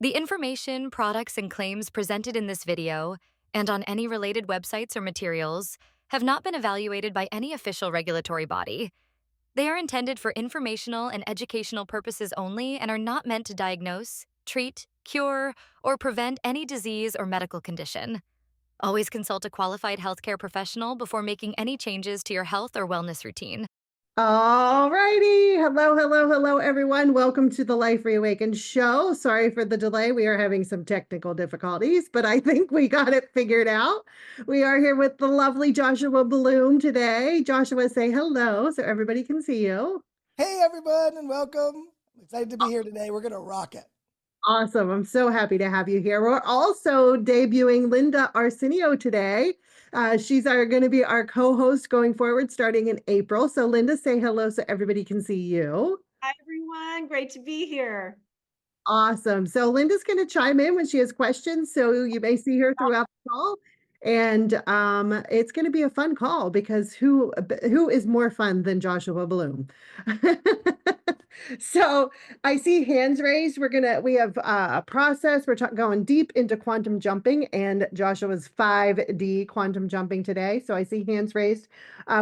The information, products, and claims presented in this video and on any related websites or materials have not been evaluated by any official regulatory body. They are intended for informational and educational purposes only and are not meant to diagnose, treat, cure, or prevent any disease or medical condition. Always consult a qualified healthcare professional before making any changes to your health or wellness routine. All righty. Hello, hello, hello, everyone. Welcome to the Life Reawakened show. Sorry for the delay. We are having some technical difficulties, but I think we got it figured out. We are here with the lovely Joshua Bloom today. Joshua, say hello so everybody can see you. Hey, everyone, and welcome. I'm excited to be here today. We're going to rock it. Awesome. I'm so happy to have you here. We're also debuting Linda Arsenio today. She's going to be our co-host going forward starting in April. So Linda, say hello so everybody can see you. Hi, everyone. Great to be here. Awesome. So Linda's going to chime in when she has questions. So you may see her throughout the call. And it's going to be a fun call because who is more fun than Joshua Bloom? So I see hands raised. We have a process. We're going deep into quantum jumping and Joshua's 5D quantum jumping today. So I see hands raised.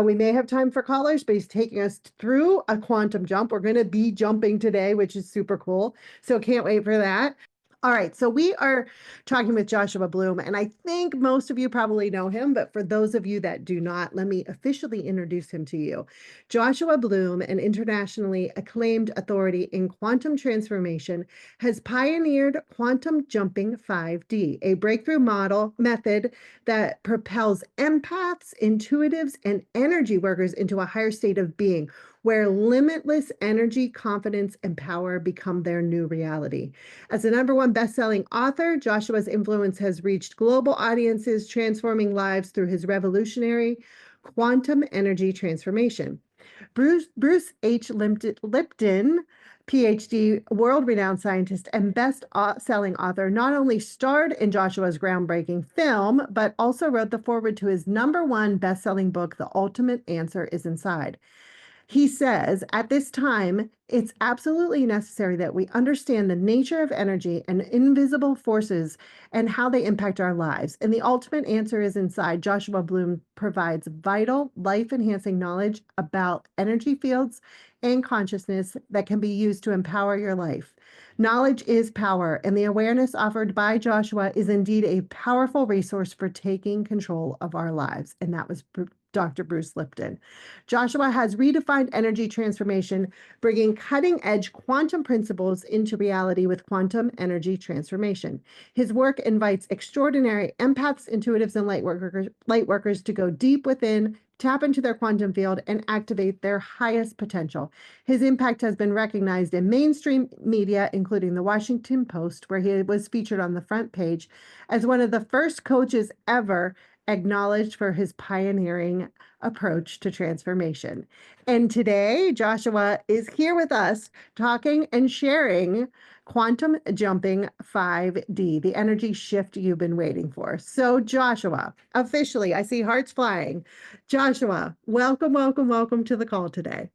We may have time for callers, but he's taking us through a quantum jump. We're going to be jumping today, which is super cool. So can't wait for that. All right, so we are talking with Joshua Bloom, and I think most of you probably know him, but for those of you that do not, let me officially introduce him to you. Joshua Bloom, an internationally acclaimed authority in quantum transformation, has pioneered quantum jumping 5D, a breakthrough method that propels empaths, intuitives, and energy workers into a higher state of being, where limitless energy, confidence, and power become their new reality. As the #1 best-selling author, Joshua's influence has reached global audiences, transforming lives through his revolutionary quantum energy transformation. Bruce H. Lipton, PhD, world-renowned scientist and best-selling author, not only starred in Joshua's groundbreaking film, but also wrote the foreword to his #1 best-selling book, The Ultimate Answer is Inside. He says, at this time, it's absolutely necessary that we understand the nature of energy and invisible forces and how they impact our lives. And the ultimate answer is inside. Joshua Bloom provides vital, life-enhancing knowledge about energy fields and consciousness that can be used to empower your life. Knowledge is power, and the awareness offered by Joshua is indeed a powerful resource for taking control of our lives. And that was Dr. Bruce Lipton. Joshua has redefined energy transformation, bringing cutting-edge quantum principles into reality with quantum energy transformation. His work invites extraordinary empaths, intuitives, and light workers to go deep within, tap into their quantum field, and activate their highest potential. His impact has been recognized in mainstream media, including the Washington Post, where he was featured on the front page as one of the first coaches ever acknowledged for his pioneering approach to transformation. And today, Joshua is here with us talking and sharing quantum jumping 5D, the energy shift you've been waiting for. So Joshua, officially, I see hearts flying. Joshua, welcome, welcome, welcome to the call today.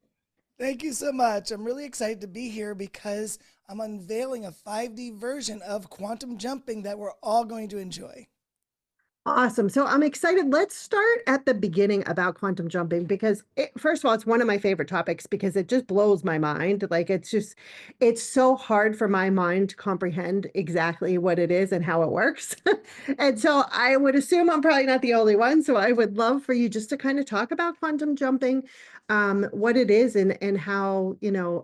Thank you so much. I'm really excited to be here because I'm unveiling a 5D version of quantum jumping that we're all going to enjoy. Awesome. So I'm excited. Let's start at the beginning about quantum jumping because first of all, it's one of my favorite topics because it just blows my mind. Like it's so hard for my mind to comprehend exactly what it is and how it works. And so I would assume I'm probably not the only one. So I would love for you just to kind of talk about quantum jumping, what it is and how,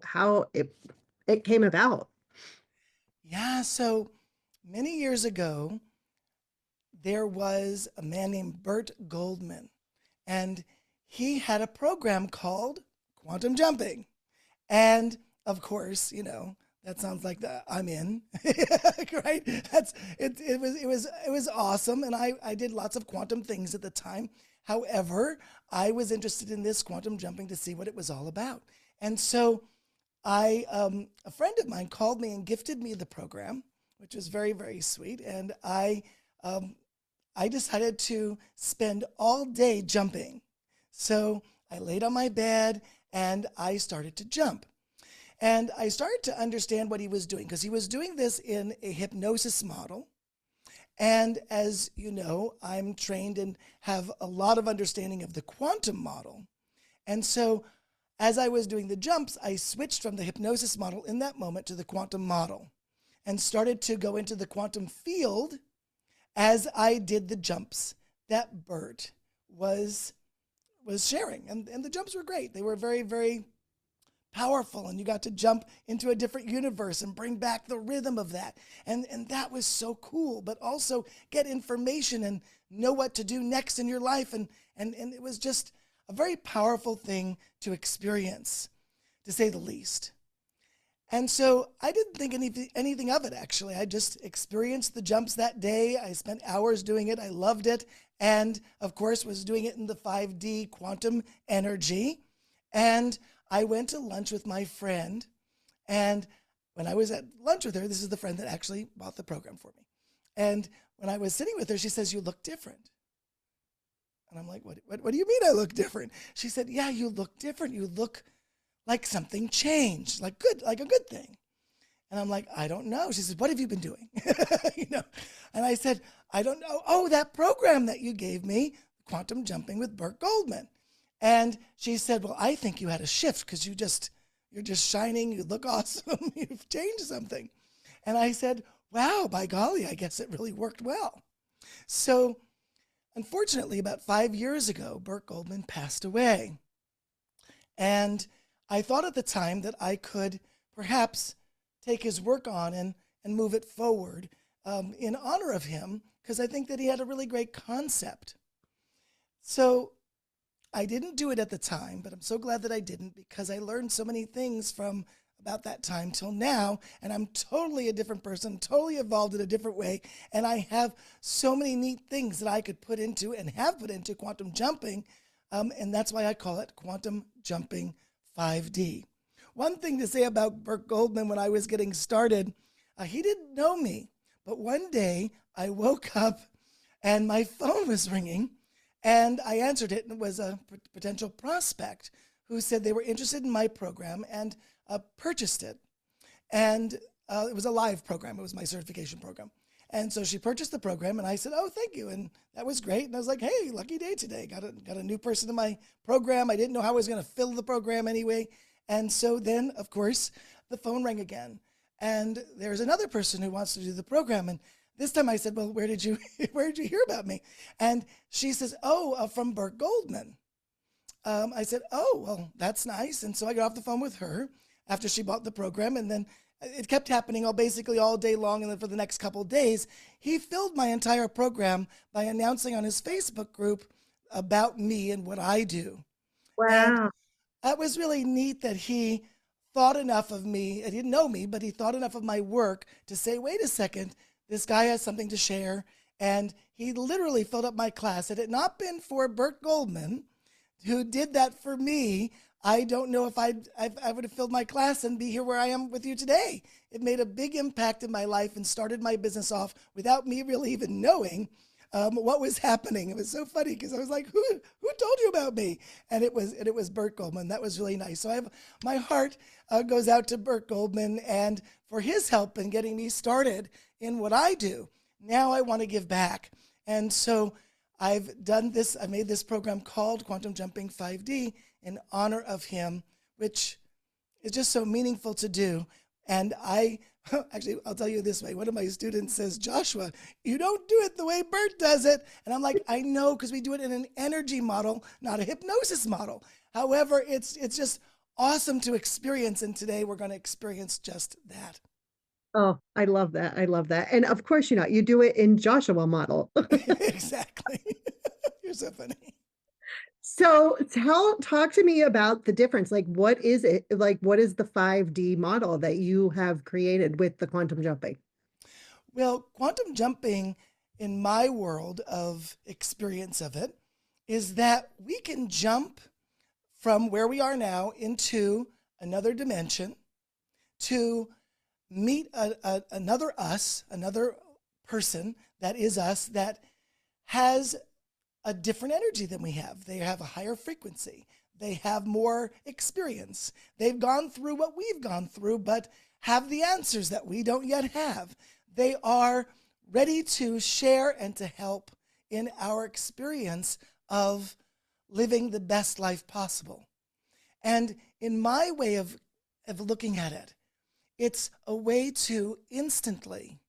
how it came about. Yeah, so many years ago, there was a man named Bert Goldman, and he had a program called Quantum Jumping. And of course, that sounds like I'm in, right? It was awesome, and I did lots of quantum things at the time. However, I was interested in this quantum jumping to see what it was all about. And so a friend of mine called me and gifted me the program, which was very, very sweet. And I decided to spend all day jumping. So I laid on my bed and I started to jump. And I started to understand what he was doing because he was doing this in a hypnosis model. And as you know, I'm trained and have a lot of understanding of the quantum model. And so as I was doing the jumps, I switched from the hypnosis model in that moment to the quantum model and started to go into the quantum field as I did the jumps that Bert was sharing. And the jumps were great. They were very, very powerful, and you got to jump into a different universe and bring back the rhythm of that. And that was so cool, but also get information and know what to do next in your life. And it was just a very powerful thing to experience, to say the least. And so I didn't think anything of it, actually. I just experienced the jumps that day. I spent hours doing it. I loved it. And of course, was doing it in the 5D quantum energy. And I went to lunch with my friend. And when I was at lunch with her, this is the friend that actually bought the program for me. And when I was sitting with her, she says, "You look different." And I'm like, what do you mean I look different? She said, "Yeah, you look different. You look like something changed, like a good thing." And I'm like, "I don't know." She said, "What have you been doing?" And I said, "I don't know." "Oh, that program that you gave me, Quantum Jumping with Bert Goldman." And she said, "Well, I think you had a shift because you're just shining. You look awesome. You've changed something." And I said, "Wow, by golly, I guess it really worked well." So unfortunately, about 5 years ago, Bert Goldman passed away. And I thought at the time that I could perhaps take his work on and move it forward in honor of him, because I think that he had a really great concept. So I didn't do it at the time, but I'm so glad that I didn't, because I learned so many things from about that time till now, and I'm totally a different person, totally evolved in a different way, and I have so many neat things that I could put into and have put into quantum jumping, and that's why I call it Quantum Jumping 5D. One thing to say about Bert Goldman when I was getting started, he didn't know me, but one day I woke up and my phone was ringing, and I answered it, and it was a potential prospect who said they were interested in my program and purchased it. And it was a live program. It was my certification program. And so she purchased the program, and I said, "Oh, thank you." And that was great. And I was like, "Hey, lucky day today. Got a new person in my program." I didn't know how I was going to fill the program anyway. And so then, of course, the phone rang again. And there's another person who wants to do the program. And this time I said, "Well, where did you hear about me?" And she says, "Oh, from Bert Goldman." I said, "Oh, well, that's nice." And so I got off the phone with her after she bought the program, and then it kept happening basically all day long. And then for the next couple of days, he filled my entire program by announcing on his Facebook group about me and what I do. And Wow. that was really neat that he thought enough of me. He didn't know me, but he thought enough of my work to say, "Wait a second, this guy has something to share." And he literally filled up my class. Had it not been for Bert Goldman, who did that for me, I don't know if I would have filled my class and be here where I am with you today. It made a big impact in my life and started my business off without me really even knowing what was happening. It was so funny because I was like, who told you about me? And it was Bert Goldman. That was really nice. So my heart goes out to Bert Goldman and for his help in getting me started in what I do. Now I want to give back. And so I've done this. I made this program called Quantum Jumping 5D in honor of him, which is just so meaningful to do. And actually, I'll tell you this way. One of my students says, "Joshua, you don't do it the way Bert does it." And I'm like, "I know, because we do it in an energy model, not a hypnosis model." However, it's just awesome to experience. And today we're going to experience just that. Oh, I love that. I love that. And of course, you do it in Joshua model. Exactly. You're so funny. So talk to me about the difference. Like, what is it? Like, what is the 5D model that you have created with the quantum jumping? Well, quantum jumping, in my world of experience of it, is that we can jump from where we are now into another dimension to meet another us, another person that is us, that has a different energy than we have. They have a higher frequency. They have more experience. They've gone through what we've gone through, but have the answers that we don't yet have. They are ready to share and to help in our experience of living the best life possible. And in my way of looking at it, it's a way to instantly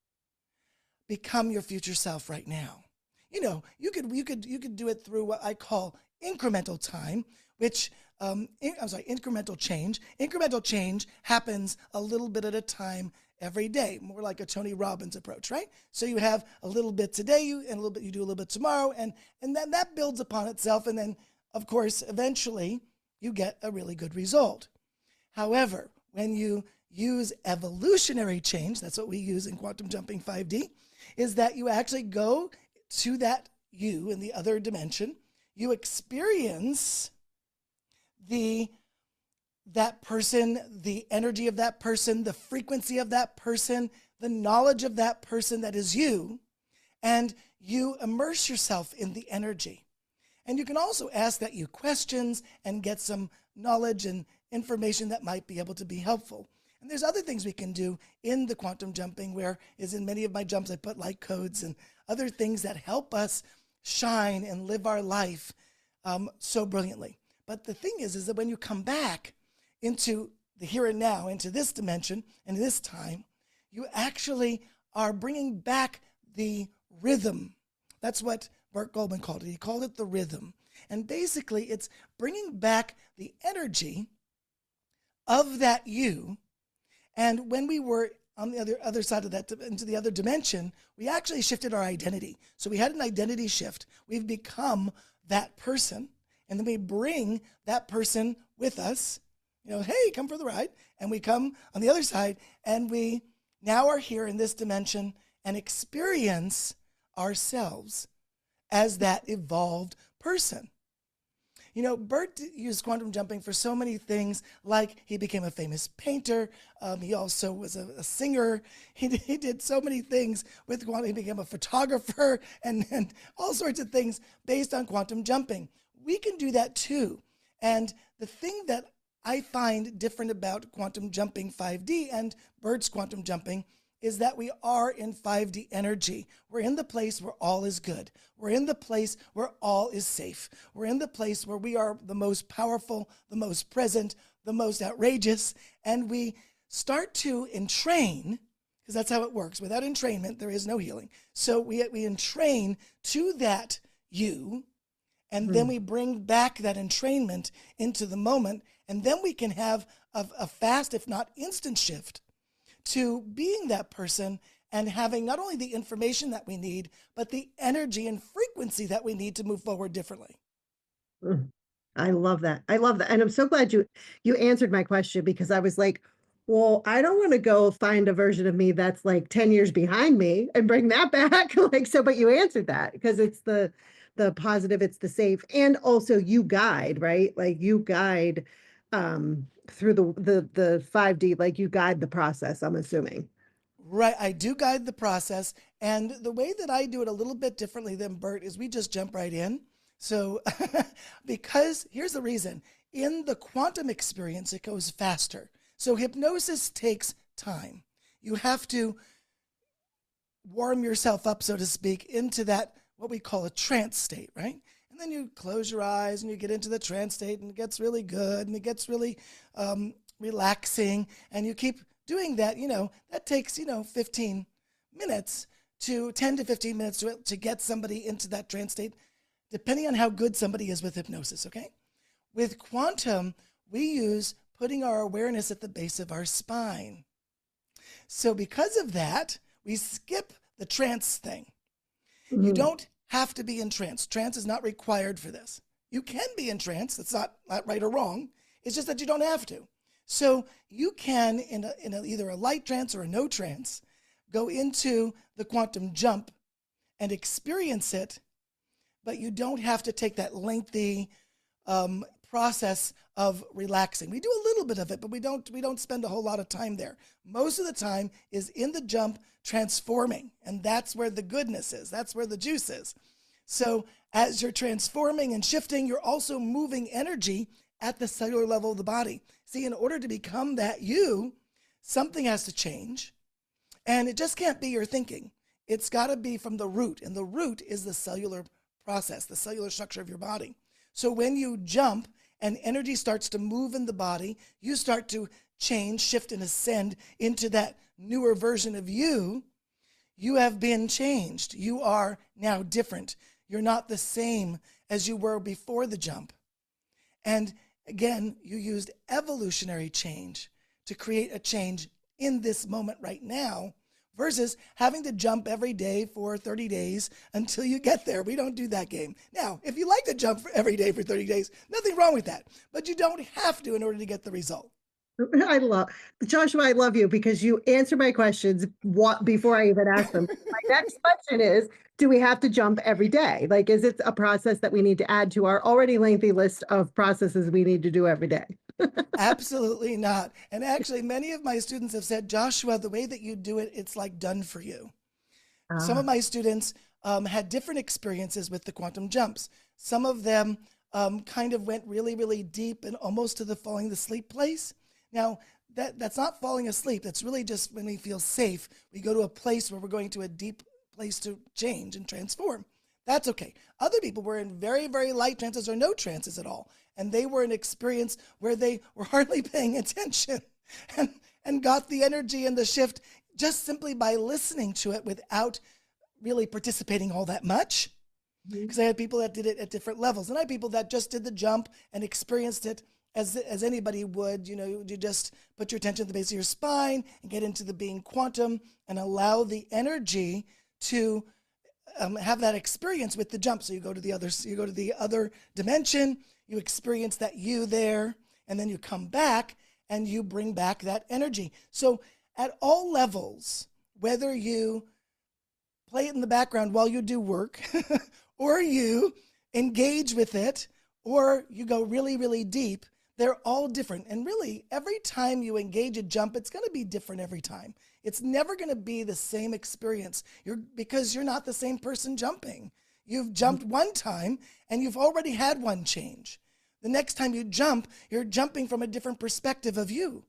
become your future self right now. You could do it through what I call incremental time, which incremental change. Incremental change happens a little bit at a time every day, more like a Tony Robbins approach, right? So you have a little bit today, you do a little bit tomorrow, and then that builds upon itself, and then of course eventually you get a really good result. However, when you use evolutionary change, that's what we use in quantum jumping 5D, is that you actually go to that you in the other dimension, you experience that person, the energy of that person, the frequency of that person, the knowledge of that person that is you, and you immerse yourself in the energy. And you can also ask that you questions and get some knowledge and information that might be able to be helpful. And there's other things we can do in the quantum jumping, where is in many of my jumps I put light codes and other things that help us shine and live our life so brilliantly. But the thing is that when you come back into the here and now, into this dimension and this time, you actually are bringing back the rhythm. That's what Bert Goldman called it. He called it the rhythm. And basically, it's bringing back the energy of that you. And when we were on the other side of that, into the other dimension, we actually shifted our identity. So we had an identity shift. We've become that person. And then we bring that person with us, hey, come for the ride. And we come on the other side, and we now are here in this dimension and experience ourselves as that evolved person. Bert used quantum jumping for so many things, like he became a famous painter. He also was a singer. He did so many things with quantum. He became a photographer and all sorts of things based on quantum jumping. We can do that too. And the thing that I find different about quantum jumping 5D and Bert's quantum jumping is that we are in 5D energy. We're in the place where all is good. We're in the place where all is safe. We're in the place where we are the most powerful, the most present, the most outrageous, and we start to entrain, because that's how it works. Without entrainment, there is no healing. So we entrain to that you, and then we bring back that entrainment into the moment, and then we can have a fast, if not instant shift to being that person and having not only the information that we need, but the energy and frequency that we need to move forward differently. I love that. I love that. And I'm so glad you answered my question, because I was like, well, I don't want to go find a version of me that's like 10 years behind me and bring that back. But you answered that, because it's the positive, it's the safe, and also you guide, right? Like you guide through the 5D, like you guide the process, I'm assuming. Right, I do guide the process, and the way that I do it a little bit differently than Bert is we just jump right in. So, because here's the reason. In the quantum experience, it goes faster. So hypnosis takes time. You have to warm yourself up, so to speak, into that, what we call a trance state, right? And then you close your eyes and you get into the trance state, and it gets really good and it gets really relaxing, and you keep doing that. That takes 15 minutes to 10 to 15 minutes to get somebody into that trance state, depending on how good somebody is with hypnosis. Okay, with quantum, we use putting our awareness at the base of our spine. So because of that, we skip the trance thing. You don't have to be in trance. Trance is not required for this. You can be in trance. That's not right or wrong. It's just that you don't have to. So you can, in either a light trance or a no trance, go into the quantum jump and experience it, but you don't have to take that lengthy process of relaxing. We do a little bit of it, but we don't spend a whole lot of time there. Most of the time is in the jump transforming, and that's where the goodness is. That's where the juice is. So as you're transforming and shifting, you're also moving energy at the cellular level of the body. See, in order to become that you, something has to change. And it just can't be your thinking. It's got to be from the root. And the root is the cellular process, the cellular structure of your body. So when you jump and energy starts to move in the body, you start to change, shift, and ascend into that newer version of you. You have been changed. You are now different. You're not the same as you were before the jump. And again, you used evolutionary change to create a change in this moment right now versus having to jump every day for 30 days until you get there. We don't do that game. Now, if you like to jump every day for 30 days, nothing wrong with that, but you don't have to in order to get the result. I love Joshua. I love you because you answer my questions before I even ask them. My next question is, do we have to jump every day? Like, is it a process that we need to add to our already lengthy list of processes we need to do every day? Absolutely not. And actually, many of my students have said, Joshua, the way that you do it, it's like done for you. Some of my students had different experiences with the quantum jumps. Some of them kind of went really, really deep and almost to the falling asleep place. Now, that's not falling asleep. That's really just when we feel safe. We go to a place where we're going to a deep place to change and transform. That's okay. Other people were in very, very light trances or no trances at all. And they were in an experience where they were hardly paying attention and got the energy and the shift just simply by listening to it without really participating all that much. Because I had people that did it at different levels. And I had people that just did the jump and experienced it as anybody would. You know, you just put your attention at the base of your spine and get into the being quantum and allow the energy to have that experience with the jump. So you go to the other dimension, you experience that you there, and then you come back and you bring back that energy. So at all levels, whether you play it in the background while you do work, or you engage with it, or you go really, really deep, they're all different. And really, every time you engage a jump, it's going to be different every time. It's never going to be the same experience because you're not the same person jumping. You've jumped one time and you've already had one change. The next time you jump, you're jumping from a different perspective of you.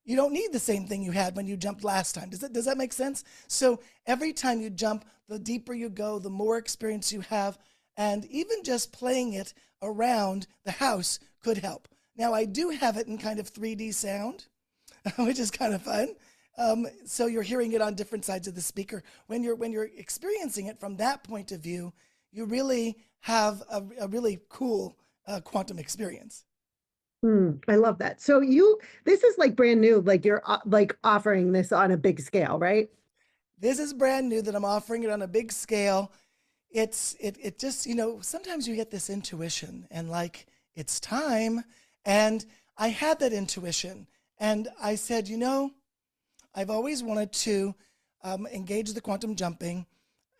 You don't need the same thing you had when you jumped last time. Does that make sense? So every time you jump, the deeper you go, the more experience you have. And even just playing it around the house could help. Now, I do have it in kind of 3D sound, which is kind of fun. So you're hearing it on different sides of the speaker. When you're experiencing it from that point of view, you really have a really cool quantum experience. I love that. So this is like brand new, like you're like offering this on a big scale, right? This is brand new that I'm offering it on a big scale. It just, sometimes you get this intuition and like, it's time. And I had that intuition and I said, I've always wanted to engage the quantum jumping.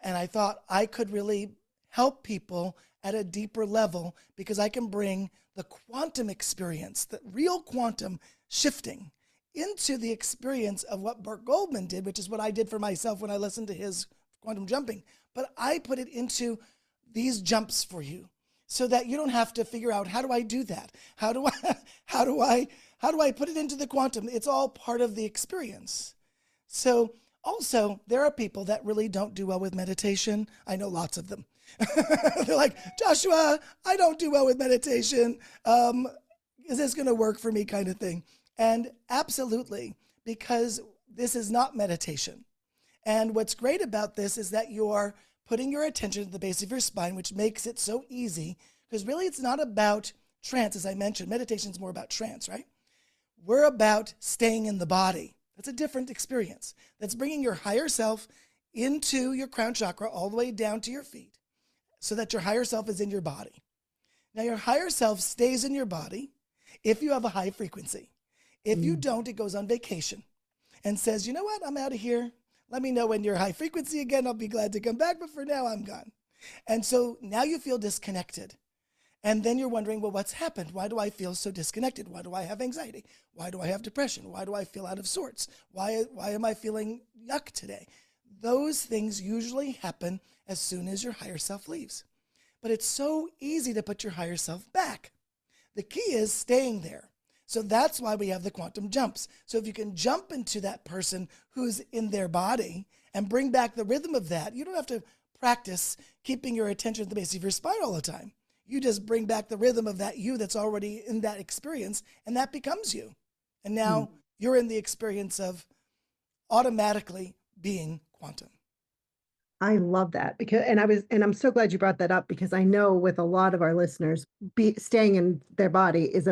And I thought I could really help people at a deeper level because I can bring the quantum experience, the real quantum shifting into the experience of what Bert Goldman did, which is what I did for myself when I listened to his quantum jumping. But I put it into these jumps for you so that you don't have to figure out, how do I do that? How do I put it into the quantum? It's all part of the experience. So also, there are people that really don't do well with meditation. I know lots of them. They're like, Joshua, I don't do well with meditation. Is this going to work for me, kind of thing? And absolutely, because this is not meditation. And what's great about this is that you're putting your attention at the base of your spine, which makes it so easy, because really it's not about trance, as I mentioned. Meditation is more about trance, right? We're about staying in the body. That's a different experience. That's bringing your higher self into your crown chakra all the way down to your feet so that your higher self is in your body. Now, your higher self stays in your body if you have a high frequency. If you don't, it goes on vacation and says, you know what, I'm out of here. Let me know when you're high frequency again. I'll be glad to come back, but for now, I'm gone. And so now you feel disconnected. And then you're wondering, well, what's happened? Why do I feel so disconnected? Why do I have anxiety? Why do I have depression? Why do I feel out of sorts? Why am I feeling yuck today? Those things usually happen as soon as your higher self leaves. But it's so easy to put your higher self back. The key is staying there. So that's why we have the quantum jumps. So if you can jump into that person who's in their body and bring back the rhythm of that, you don't have to practice keeping your attention at the base of your spine all the time. You just bring back the rhythm of that you that's already in that experience, and that becomes you. And now you're in the experience of automatically being quantum. I love that because, and I'm so glad you brought that up because I know with a lot of our listeners, staying in their body is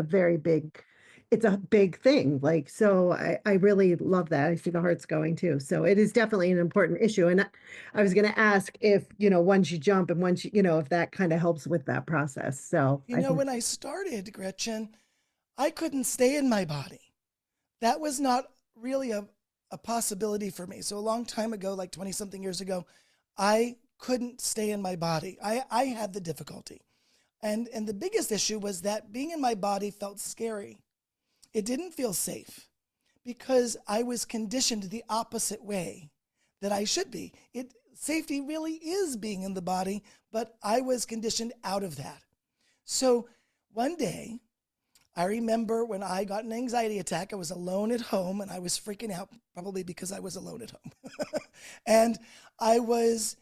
it's a big thing. Like, so I really love that. I see the heart's going too. So it is definitely an important issue. And I was going to ask if, once you jump and once if that kind of helps with that process. So When I started, Gretchen, I couldn't stay in my body. That was not really a possibility for me. So a long time ago, like 20 something years ago, I couldn't stay in my body. I had the difficulty. And the biggest issue was that being in my body felt scary. It didn't feel safe because I was conditioned the opposite way that I should be. Safety really is being in the body, but I was conditioned out of that. So one day, I remember when I got an anxiety attack, I was alone at home and I was freaking out, probably because I was alone at home. And I was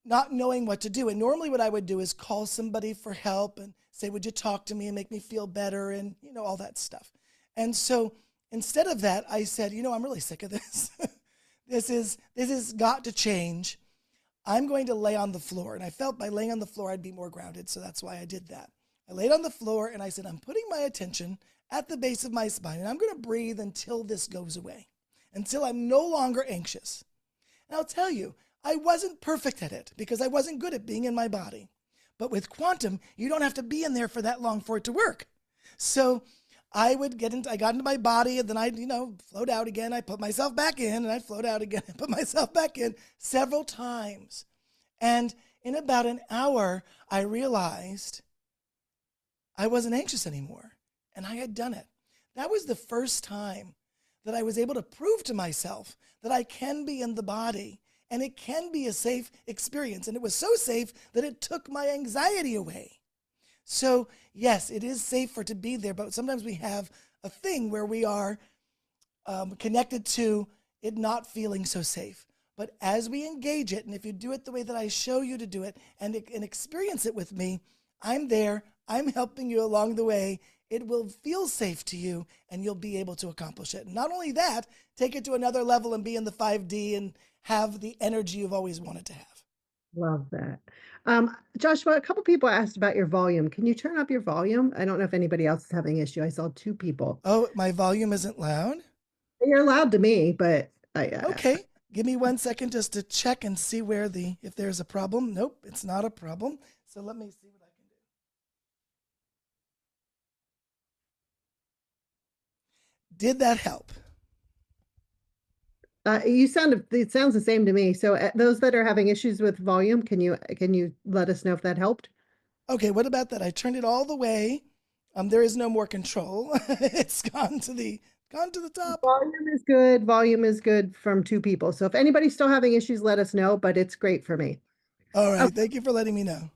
not knowing what to do. And normally what I would do is call somebody for help and say, would you talk to me and make me feel better? And, all that stuff. And so instead of that, I said, I'm really sick of this. This has got to change. I'm going to lay on the floor. And I felt by laying on the floor, I'd be more grounded. So that's why I did that. I laid on the floor and I said, I'm putting my attention at the base of my spine and I'm going to breathe until this goes away, until I'm no longer anxious. And I'll tell you, I wasn't perfect at it because I wasn't good at being in my body. But with quantum, you don't have to be in there for that long for it to work. So I got into my body and then I'd, float out again. I put myself back in and I'd float out again and put myself back in several times. And in about an hour, I realized I wasn't anxious anymore, and I had done it. That was the first time that I was able to prove to myself that I can be in the body, and it can be a safe experience. And it was so safe that it took my anxiety away. So yes, it is safer to be there, but sometimes we have a thing where we are connected to it not feeling so safe. But as we engage it, and if you do it the way that I show you to do it and experience it with me, I'm there. I'm helping you along the way. It will feel safe to you and you'll be able to accomplish it. And not only that, take it to another level and be in the 5D and have the energy you've always wanted to have. love that. Joshua, a couple people asked about your volume. Can you turn up your volume? I don't know if anybody else is having issue. I saw two people. Oh, my volume isn't loud? You're loud to me, but Okay. Give me 1 second just to check and see if there's a problem. Nope, it's not a problem. So let me see what I can do. Did that help? it sounds the same to me. So those that are having issues with volume, can you let us know if that helped? Okay, what about that? I turned it all the way. There is no more control. It's gone to the top. Volume is good from two people. So if anybody's still having issues, let us know, but it's great for me. All right, thank you for letting me know.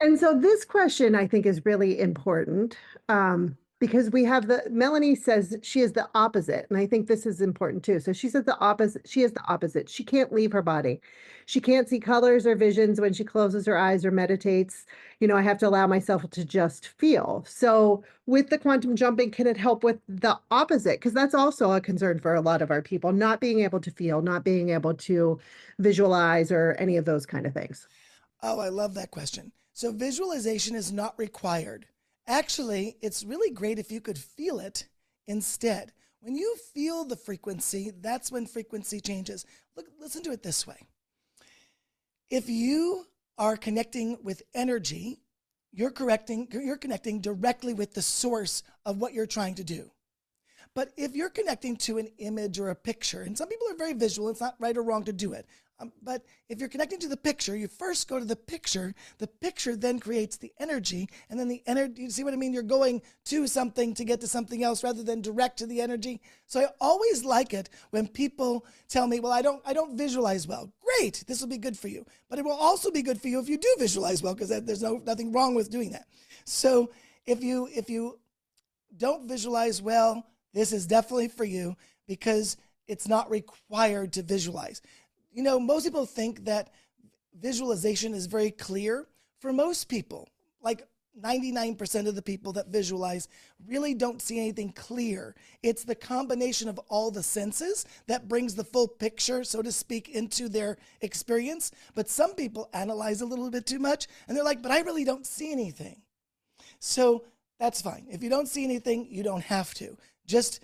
And so this question I think is really important because Melanie says she is the opposite. And I think this is important too. So she says the opposite. She is the opposite. She can't leave her body. She can't see colors or visions when she closes her eyes or meditates. I have to allow myself to just feel. So with the quantum jumping, can it help with the opposite? Because that's also a concern for a lot of our people, not being able to feel, not being able to visualize or any of those kind of things. Oh, I love that question. So visualization is not required. Actually, it's really great if you could feel it instead. When you feel the frequency, that's when frequency changes. Listen to it this way. If you are connecting with energy, you're connecting directly with the source of what you're trying to do. But if you're connecting to an image or a picture, and some people are very visual, it's not right or wrong to do it. But if you're connecting to the picture, you first go to the picture then creates the energy, and then the energy, you see what I mean? You're going to something to get to something else rather than direct to the energy. So I always like it when people tell me, well, I don't visualize well. Great, this will be good for you. But it will also be good for you if you do visualize well, because there's nothing wrong with doing that. So if you don't visualize well, this is definitely for you because it's not required to visualize. You know, most people think that visualization is very clear. For most people, like 99% of the people that visualize really don't see anything clear. It's the combination of all the senses that brings the full picture, so to speak, into their experience. But some people analyze a little bit too much and they're like, but I really don't see anything. So that's fine. If you don't see anything, you don't have to. Just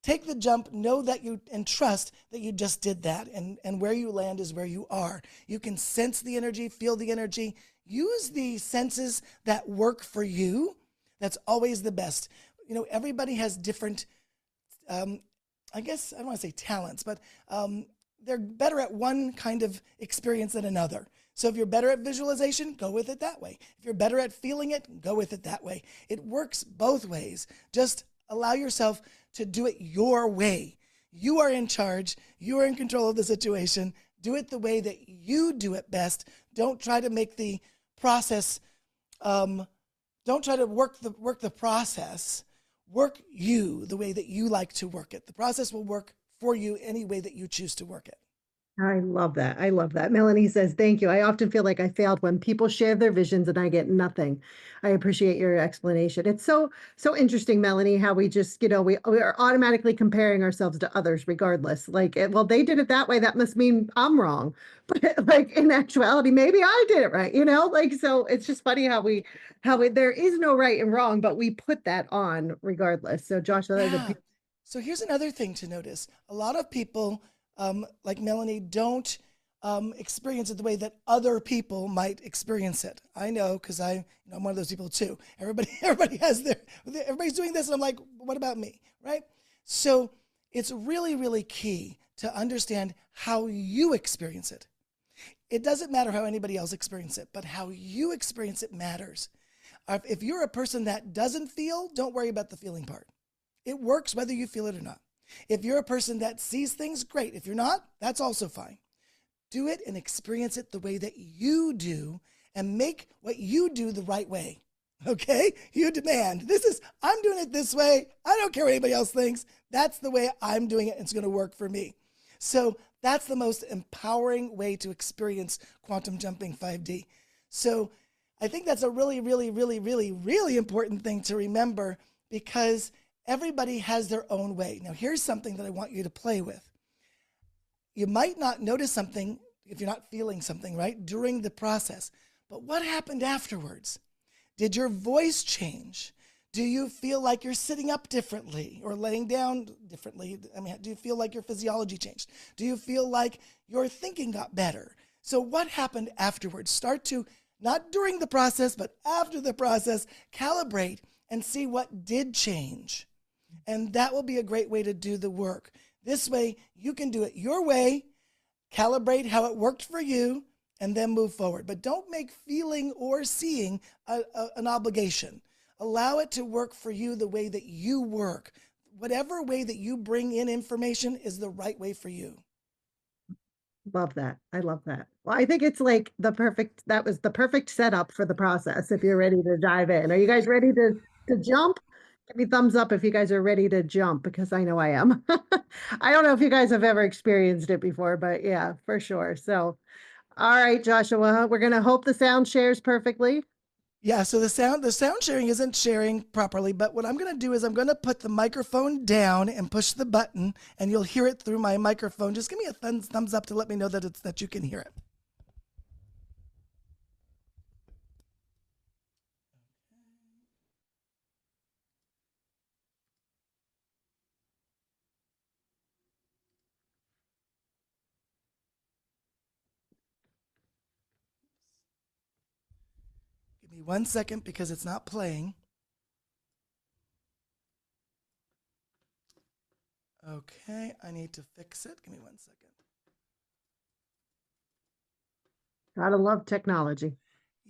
take the jump, know that you, and trust that you just did that. And where you land is where you are. You can sense the energy, feel the energy, use the senses that work for you. That's always the best. You know, everybody has different, I guess, I don't want to say talents, but they're better at one kind of experience than another. So if you're better at visualization, go with it that way. If you're better at feeling it, go with it that way. It works both ways. Just allow yourself to do it your way. You are in charge. You are in control of the situation. Do it the way that you do it best. Don't try to make the process, don't try to work the process. Work you the way that you like to work it. The process will work for you any way that you choose to work it. I love that. I love that. Melanie says, thank you. I often feel like I failed when people share their visions and I get nothing. I appreciate your explanation. It's so interesting, Melanie, how we just, we are automatically comparing ourselves to others regardless. Like, well, they did it that way. That must mean I'm wrong. But like in actuality, maybe I did it right, like, so it's just funny there is no right and wrong, but we put that on regardless. So Joshua, that's a Yeah. So here's another thing to notice. A lot of people, like Melanie, don't experience it the way that other people might experience it. I know because I'm one of those people too. Everybody has everybody's doing this, and I'm like, what about me, right? So it's really, really key to understand how you experience it. It doesn't matter how anybody else experiences it, but how you experience it matters. If you're a person that doesn't feel, don't worry about the feeling part. It works whether you feel it or not. If you're a person that sees things, great. If you're not, that's also fine. Do it and experience it the way that you do and make what you do the right way. Okay? You demand. I'm doing it this way. I don't care what anybody else thinks. That's the way I'm doing it. And it's going to work for me. So that's the most empowering way to experience quantum jumping 5D. So I think that's a really, really, really, really, really important thing to remember because everybody has their own way. Now, here's something that I want you to play with. You might not notice something if you're not feeling something, right, during the process. But what happened afterwards? Did your voice change? Do you feel like you're sitting up differently or laying down differently? I mean, do you feel like your physiology changed? Do you feel like your thinking got better? So what happened afterwards? Start to, not during the process, but after the process, calibrate and see what did change. And that will be a great way to do the work. This way, you can do it your way, calibrate how it worked for you, and then move forward. But don't make feeling or seeing an obligation. Allow it to work for you the way that you work. Whatever way that you bring in information is the right way for you. Love that. I love that. Well, I think it's like that was the perfect setup for the process if you're ready to dive in. Are you guys ready to jump? Give me thumbs up if you guys are ready to jump because I know I am. I don't know if you guys have ever experienced it before, but yeah, for sure. So, all right, Joshua, we're going to hope the sound shares perfectly. Yeah, so the sound sharing isn't sharing properly, but what I'm going to do is I'm going to put the microphone down and push the button, and you'll hear it through my microphone. Just give me a thumbs up to let me know that you can hear it. Give me 1 second because it's not playing. Okay, I need to fix it. Give me 1 second. Gotta love technology.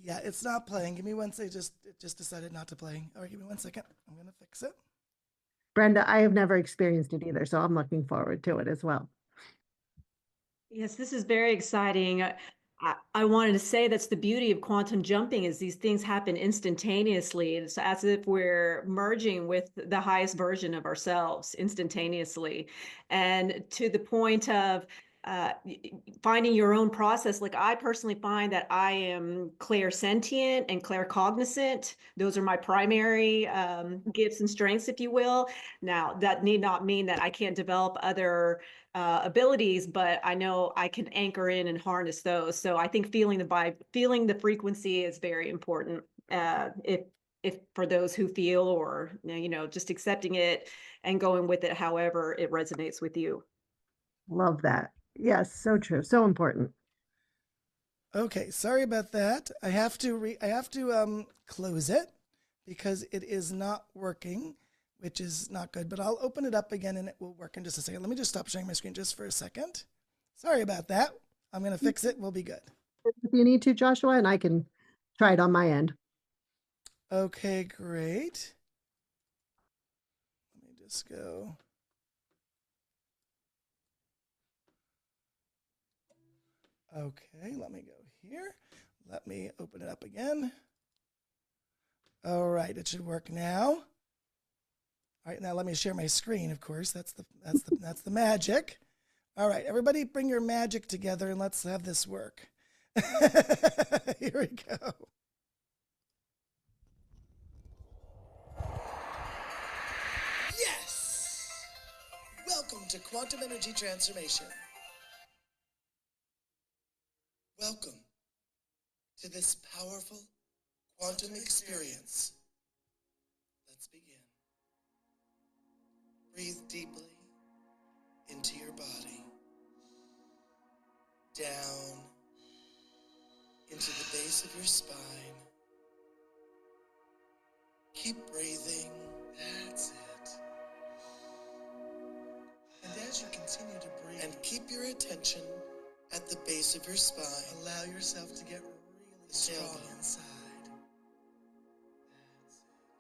Yeah, it's not playing. Give me 1 second. It just decided not to play. All right, give me 1 second. I'm going to fix it. Brenda, I have never experienced it either, so I'm looking forward to it as well. Yes, this is very exciting. I wanted to say that's the beauty of quantum jumping is these things happen instantaneously. It's as if we're merging with the highest version of ourselves instantaneously. And to the point of finding your own process. Like I personally find that I am clairsentient and claircognizant. Those are my primary gifts and strengths, if you will. Now, that need not mean that I can't develop other abilities, but I know I can anchor in and harness those. So I think feeling the vibe, feeling the frequency is very important. If for those who feel, or just accepting it and going with it, however it resonates with you. Love that. Yes, so true. So important. Okay, sorry about that. I have to close it because it is not working, which is not good, but I'll open it up again and it will work in just a second. Let me just stop sharing my screen just for a second. Sorry about that. I'm going to fix it. We'll be good. If you need to, Joshua, and I can try it on my end. Okay, great. Let me just go. Okay, let me go here. Let me open it up again. All right, it should work now. All right, now let me share my screen, of course. That's the magic. All right, everybody bring your magic together and let's have this work. Here we go. Yes! Welcome to Quantum Energy Transformation. Welcome to this powerful quantum experience. Let's begin. Breathe deeply into your body, down into the base of your spine. Keep breathing. That's it. And as you continue to breathe, and keep your attention at the base of your spine, allow yourself to get really strong inside.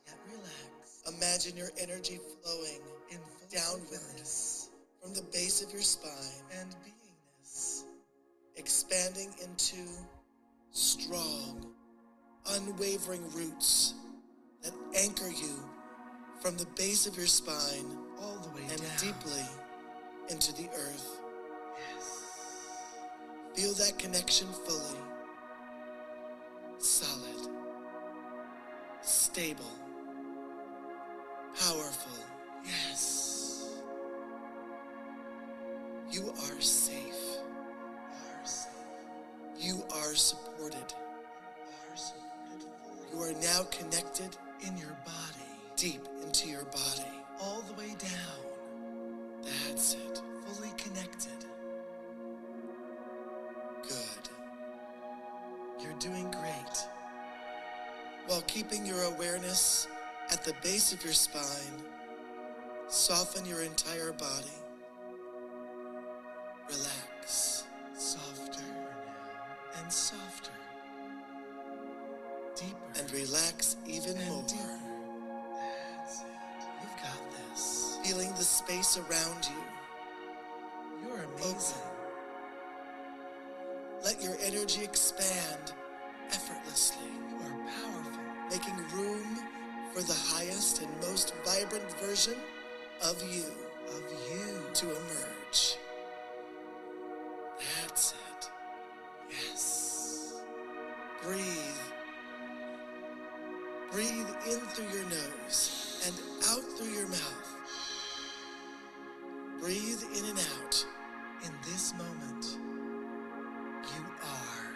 Yet relax. Imagine your energy flowing downwards from the base of your spine and beingness, expanding into strong, unwavering roots that anchor you from the base of your spine all the way and down, deeply into the earth. Yes. Feel that connection fully. Solid, stable, powerful. Yes. You are safe. You are supported. You are now connected in your body, deep into your body, all the way down. That's it. Fully connected. Good. You're doing great. While keeping your awareness at the base of your spine, soften your entire body. Relax. Softer now. And softer. Deeper. And relax even more. Deeper. That's it. You've got this. Feeling the space around you. You're amazing. Open. Let your energy expand effortlessly. You are powerful. Making room for the highest and most vibrant version of you. To emerge. That's it. Yes. Breathe. Breathe in through your nose and out through your mouth. Breathe in and out. In this moment, you are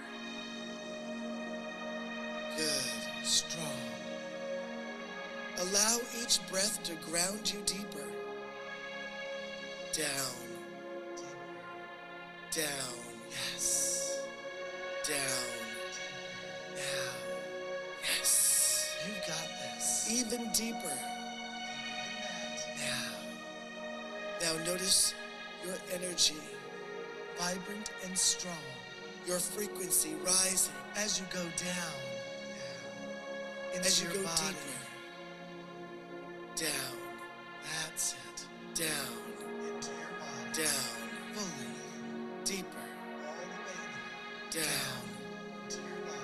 good, strong. Allow each breath to ground you deeper. Down. Down. Yes. Down. Now. Yes. You got this. Even deeper. Now notice your energy, vibrant and strong. Your frequency rising as you go down. As you go deeper. Down. That's it. Down. Into your body. Down. Fully. Deeper. All the way down,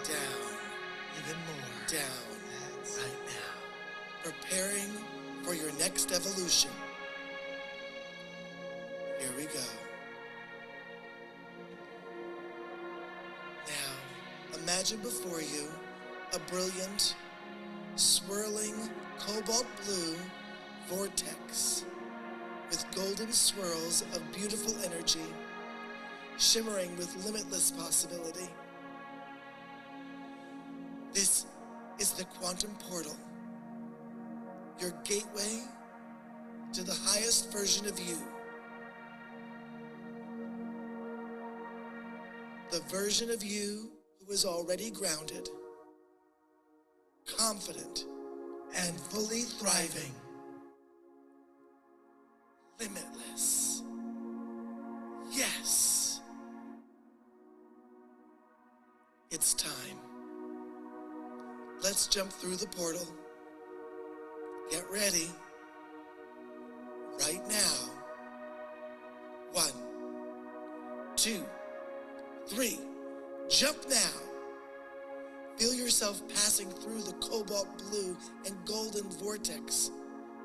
down, even more, down, right now. Preparing for your next evolution. Here we go. Now, imagine before you a brilliant, swirling cobalt blue vortex with golden swirls of beautiful energy, shimmering with limitless possibility. This is the quantum portal, your gateway to the highest version of you. The version of you who is already grounded, confident, and fully thriving. Limitless. Yes. It's time. Let's jump through the portal. Get ready. Right now. 1, 2, 3. Jump now. Feel yourself passing through the cobalt blue and golden vortex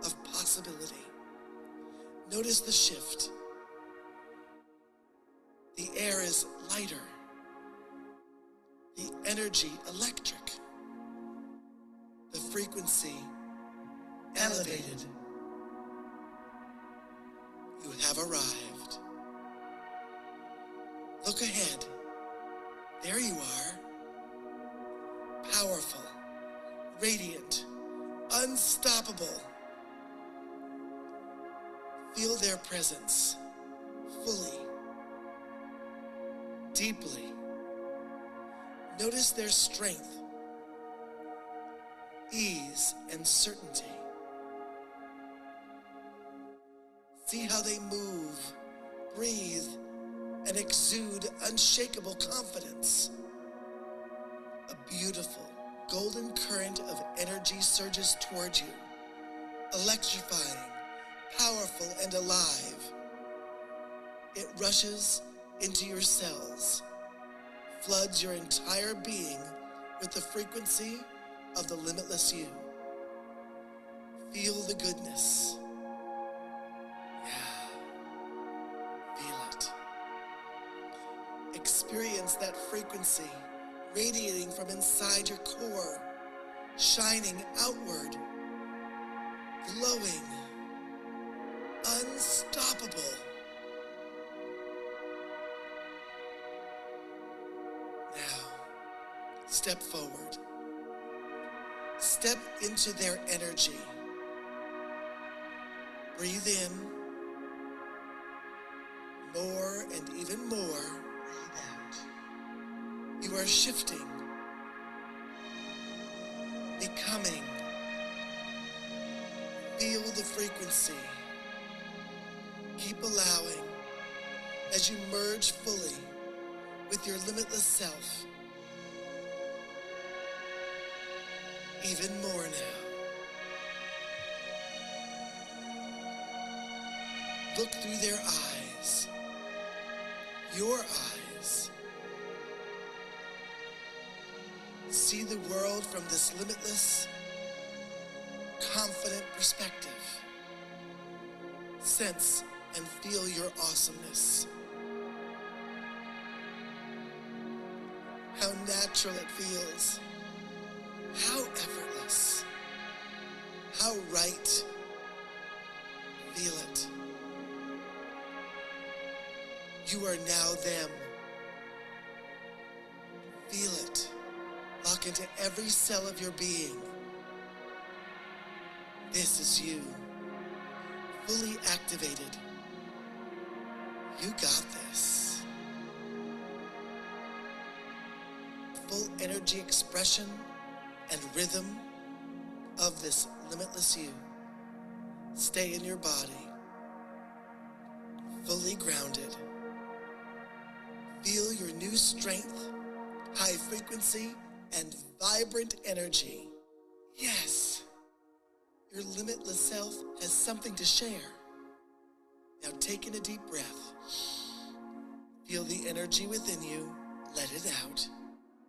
of possibility. Notice the shift. The air is lighter. The energy electric. The frequency elevated. You have arrived. Look ahead. There you are. Powerful, radiant, unstoppable. Feel their presence fully, deeply. Notice their strength, ease, and certainty. See how they move, breathe, and exude unshakable confidence. A beautiful, golden current of energy surges toward you, electrifying, powerful, and alive. It rushes into your cells, floods your entire being with the frequency of the limitless you. Feel the goodness. Yeah. Feel it. Experience that frequency radiating from inside your core, shining outward, glowing, unstoppable. Now, step forward. Step into their energy. Breathe in. More and even more. Breathe out. You are shifting, becoming. Feel the frequency. Keep allowing as you merge fully with your limitless self. Even more now. Look through their eyes, your eyes. See the world from this limitless, confident perspective. Sense and feel your awesomeness. How natural it feels. How effortless. How right. Feel it. You are now them. Feel it. Lock into every cell of your being. This is you. Fully activated. You got this. Full energy expression and rhythm of this limitless you. Stay in your body. Fully grounded. Feel your new strength, high frequency, and vibrant energy. Yes, your limitless self has something to share. Now take in a deep breath. Feel the energy within you Let it out.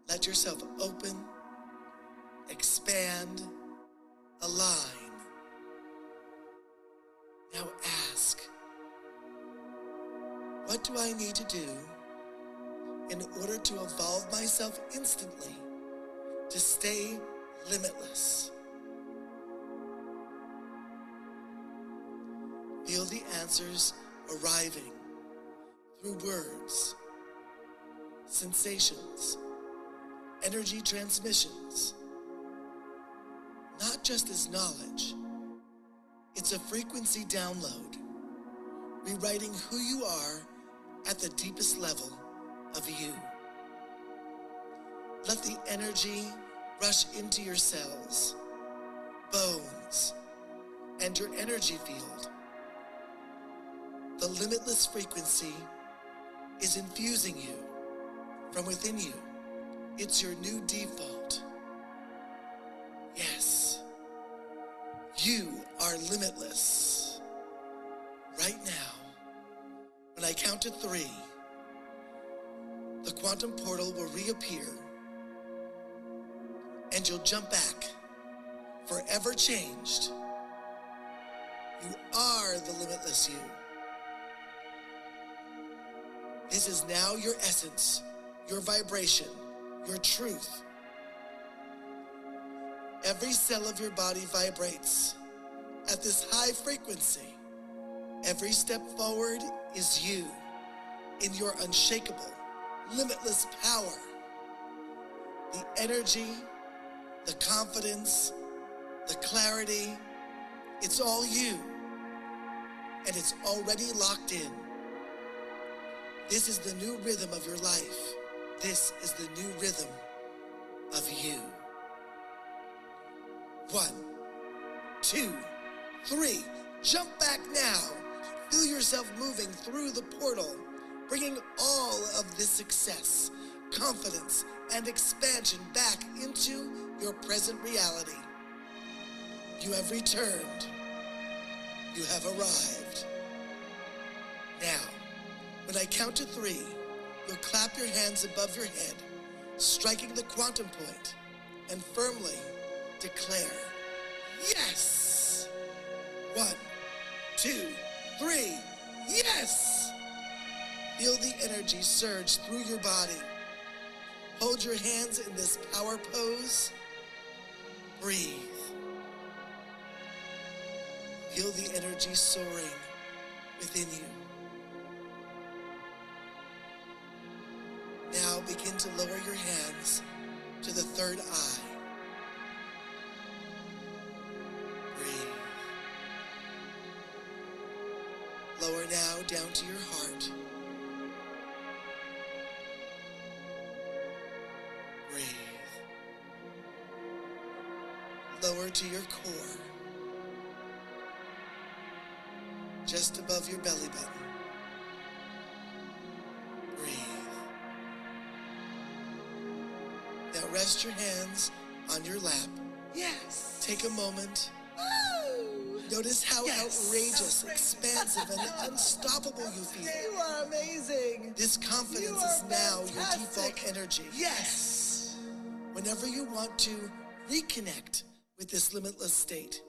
Let yourself open, expand, align. Now ask, what do I need to do in order to evolve myself instantly to stay limitless? Feel the answers arriving through words, sensations, energy transmissions. Not just as knowledge, it's a frequency download, rewriting who you are at the deepest level of you. Let the energy rush into your cells, bones, and your energy field. The limitless frequency is infusing you from within you. It's your new default. Yes, you are limitless. Right now, when I count to 3, the quantum portal will reappear and you'll jump back, forever changed. You are the limitless you. This is now your essence, your vibration, your truth. Every cell of your body vibrates at this high frequency. Every step forward is you in your unshakable, limitless power. The energy, the confidence, the clarity, it's all you. And it's already locked in. This is the new rhythm of your life. This is the new rhythm of you. 1, 2, 3. Jump back now. Feel yourself moving through the portal, bringing all of this success, confidence, and expansion back into your present reality. You have returned. You have arrived. Now, when I count to 3, you'll clap your hands above your head, striking the quantum point, and firmly declare, yes! 1, 2, 3, yes! Feel the energy surge through your body. Hold your hands in this power pose. Breathe. Feel the energy soaring within you. Now begin to lower your hands to the third eye. Breathe. Lower now down to your heart. Breathe. Lower to your core. Just above your belly button. Breathe. Now rest your hands on your lap. Yes. Take a moment. Woo! Notice how Yes. outrageous, expansive, and unstoppable you feel. You are amazing. This confidence You are is now your fantastic. default energy. Yes. Whenever you want to reconnect with this limitless state,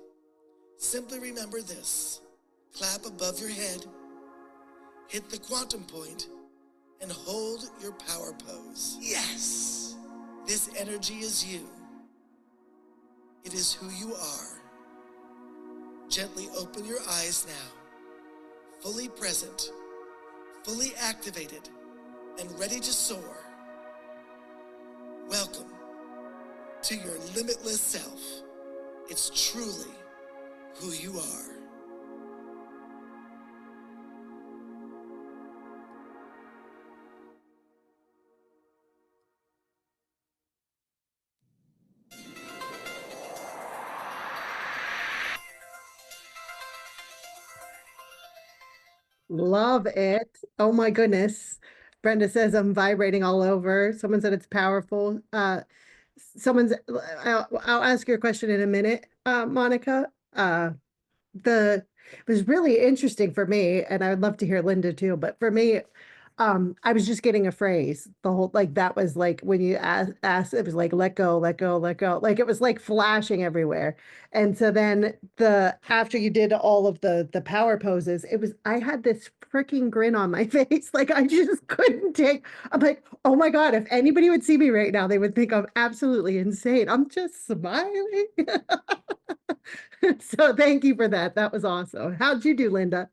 simply remember this. Clap above your head, hit the quantum point, and hold your power pose. Yes. This energy is you. It is who you are. Gently open your eyes now, fully present, fully activated, and ready to soar. Welcome to your limitless self. It's truly who you are. Love it. Oh my goodness. Brenda says I'm vibrating all over. Someone said it's powerful. I'll ask your question in a minute, Monica. It was really interesting for me, and I would love to hear Linda too, but for me, I was just getting a phrase. The whole, like, that was like when you asked, it was like, let go, let go, let go. Like it was like flashing everywhere. And so then after you did all of the power poses, I had this freaking grin on my face. Like I just couldn't I'm like, oh my God, if anybody would see me right now, they would think I'm absolutely insane. I'm just smiling. So thank you for that. That was awesome. How'd you do, Linda?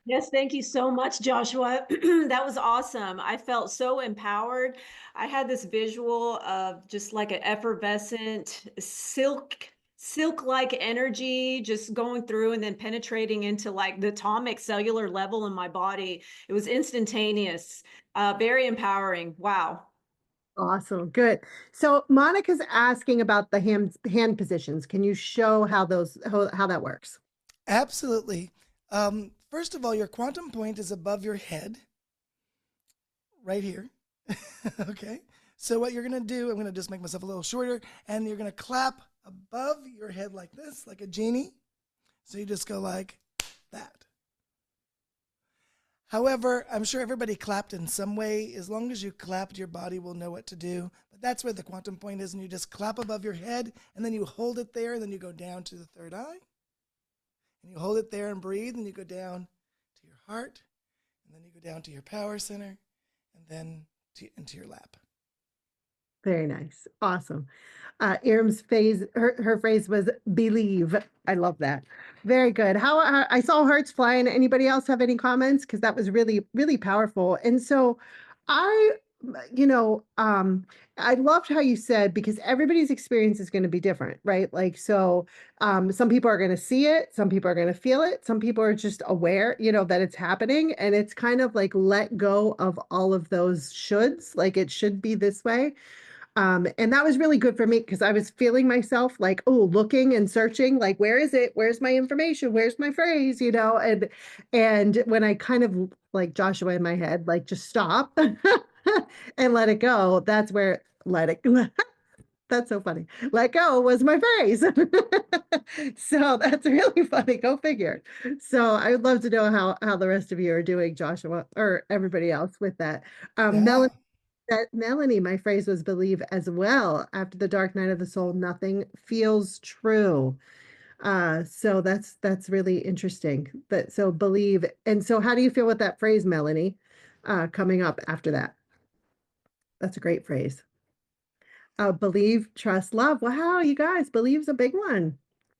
Yes, thank you so much, Joshua. That was awesome. I felt so empowered. I had this visual of just like an effervescent silk-like energy just going through and then penetrating into like the atomic cellular level in my body. It was instantaneous, very empowering. Wow. Awesome. Good. So Monica's asking about the hand positions. Can you show how that works? Absolutely. First of all, your quantum point is above your head, right here. Okay. So what you're going to do, I'm going to just make myself a little shorter, and you're going to clap above your head like this, like a genie. So you just go like that. However, I'm sure everybody clapped in some way. As long as you clapped, your body will know what to do. But that's where the quantum point is, and you just clap above your head, and then you hold it there, and then you go down to the third eye. And you hold it there and breathe, and you go down to your heart, and then you go down to your power center, and then into your lap. Very nice. Awesome. Iram's her phrase was believe. I love that. Very good. I saw hearts flying. Anybody else have any comments? Because that was really, really powerful. And so I, you know, I loved how you said, because everybody's experience is going to be different, right? Like, so some people are going to see it, some people are going to feel it, some people are just aware, that it's happening. And it's kind of like let go of all of those shoulds, like it should be this way. And that was really good for me because I was feeling myself like, oh, looking and searching, like, where is it? Where's my information? Where's my phrase? And when I kind of like Joshua in my head, like just stop and let it go, that's where let it that's so funny. Let go was my phrase. So that's really funny. Go figure. So I would love to know how the rest of you are doing, Joshua, or everybody else with that. Yeah. Melanie, my phrase was believe as well. After the dark night of the soul, nothing feels true. So that's really interesting. So believe. And so how do you feel with that phrase, Melanie? Coming up after that. That's a great phrase. Believe, trust, love. Wow, you guys, believe's a big one.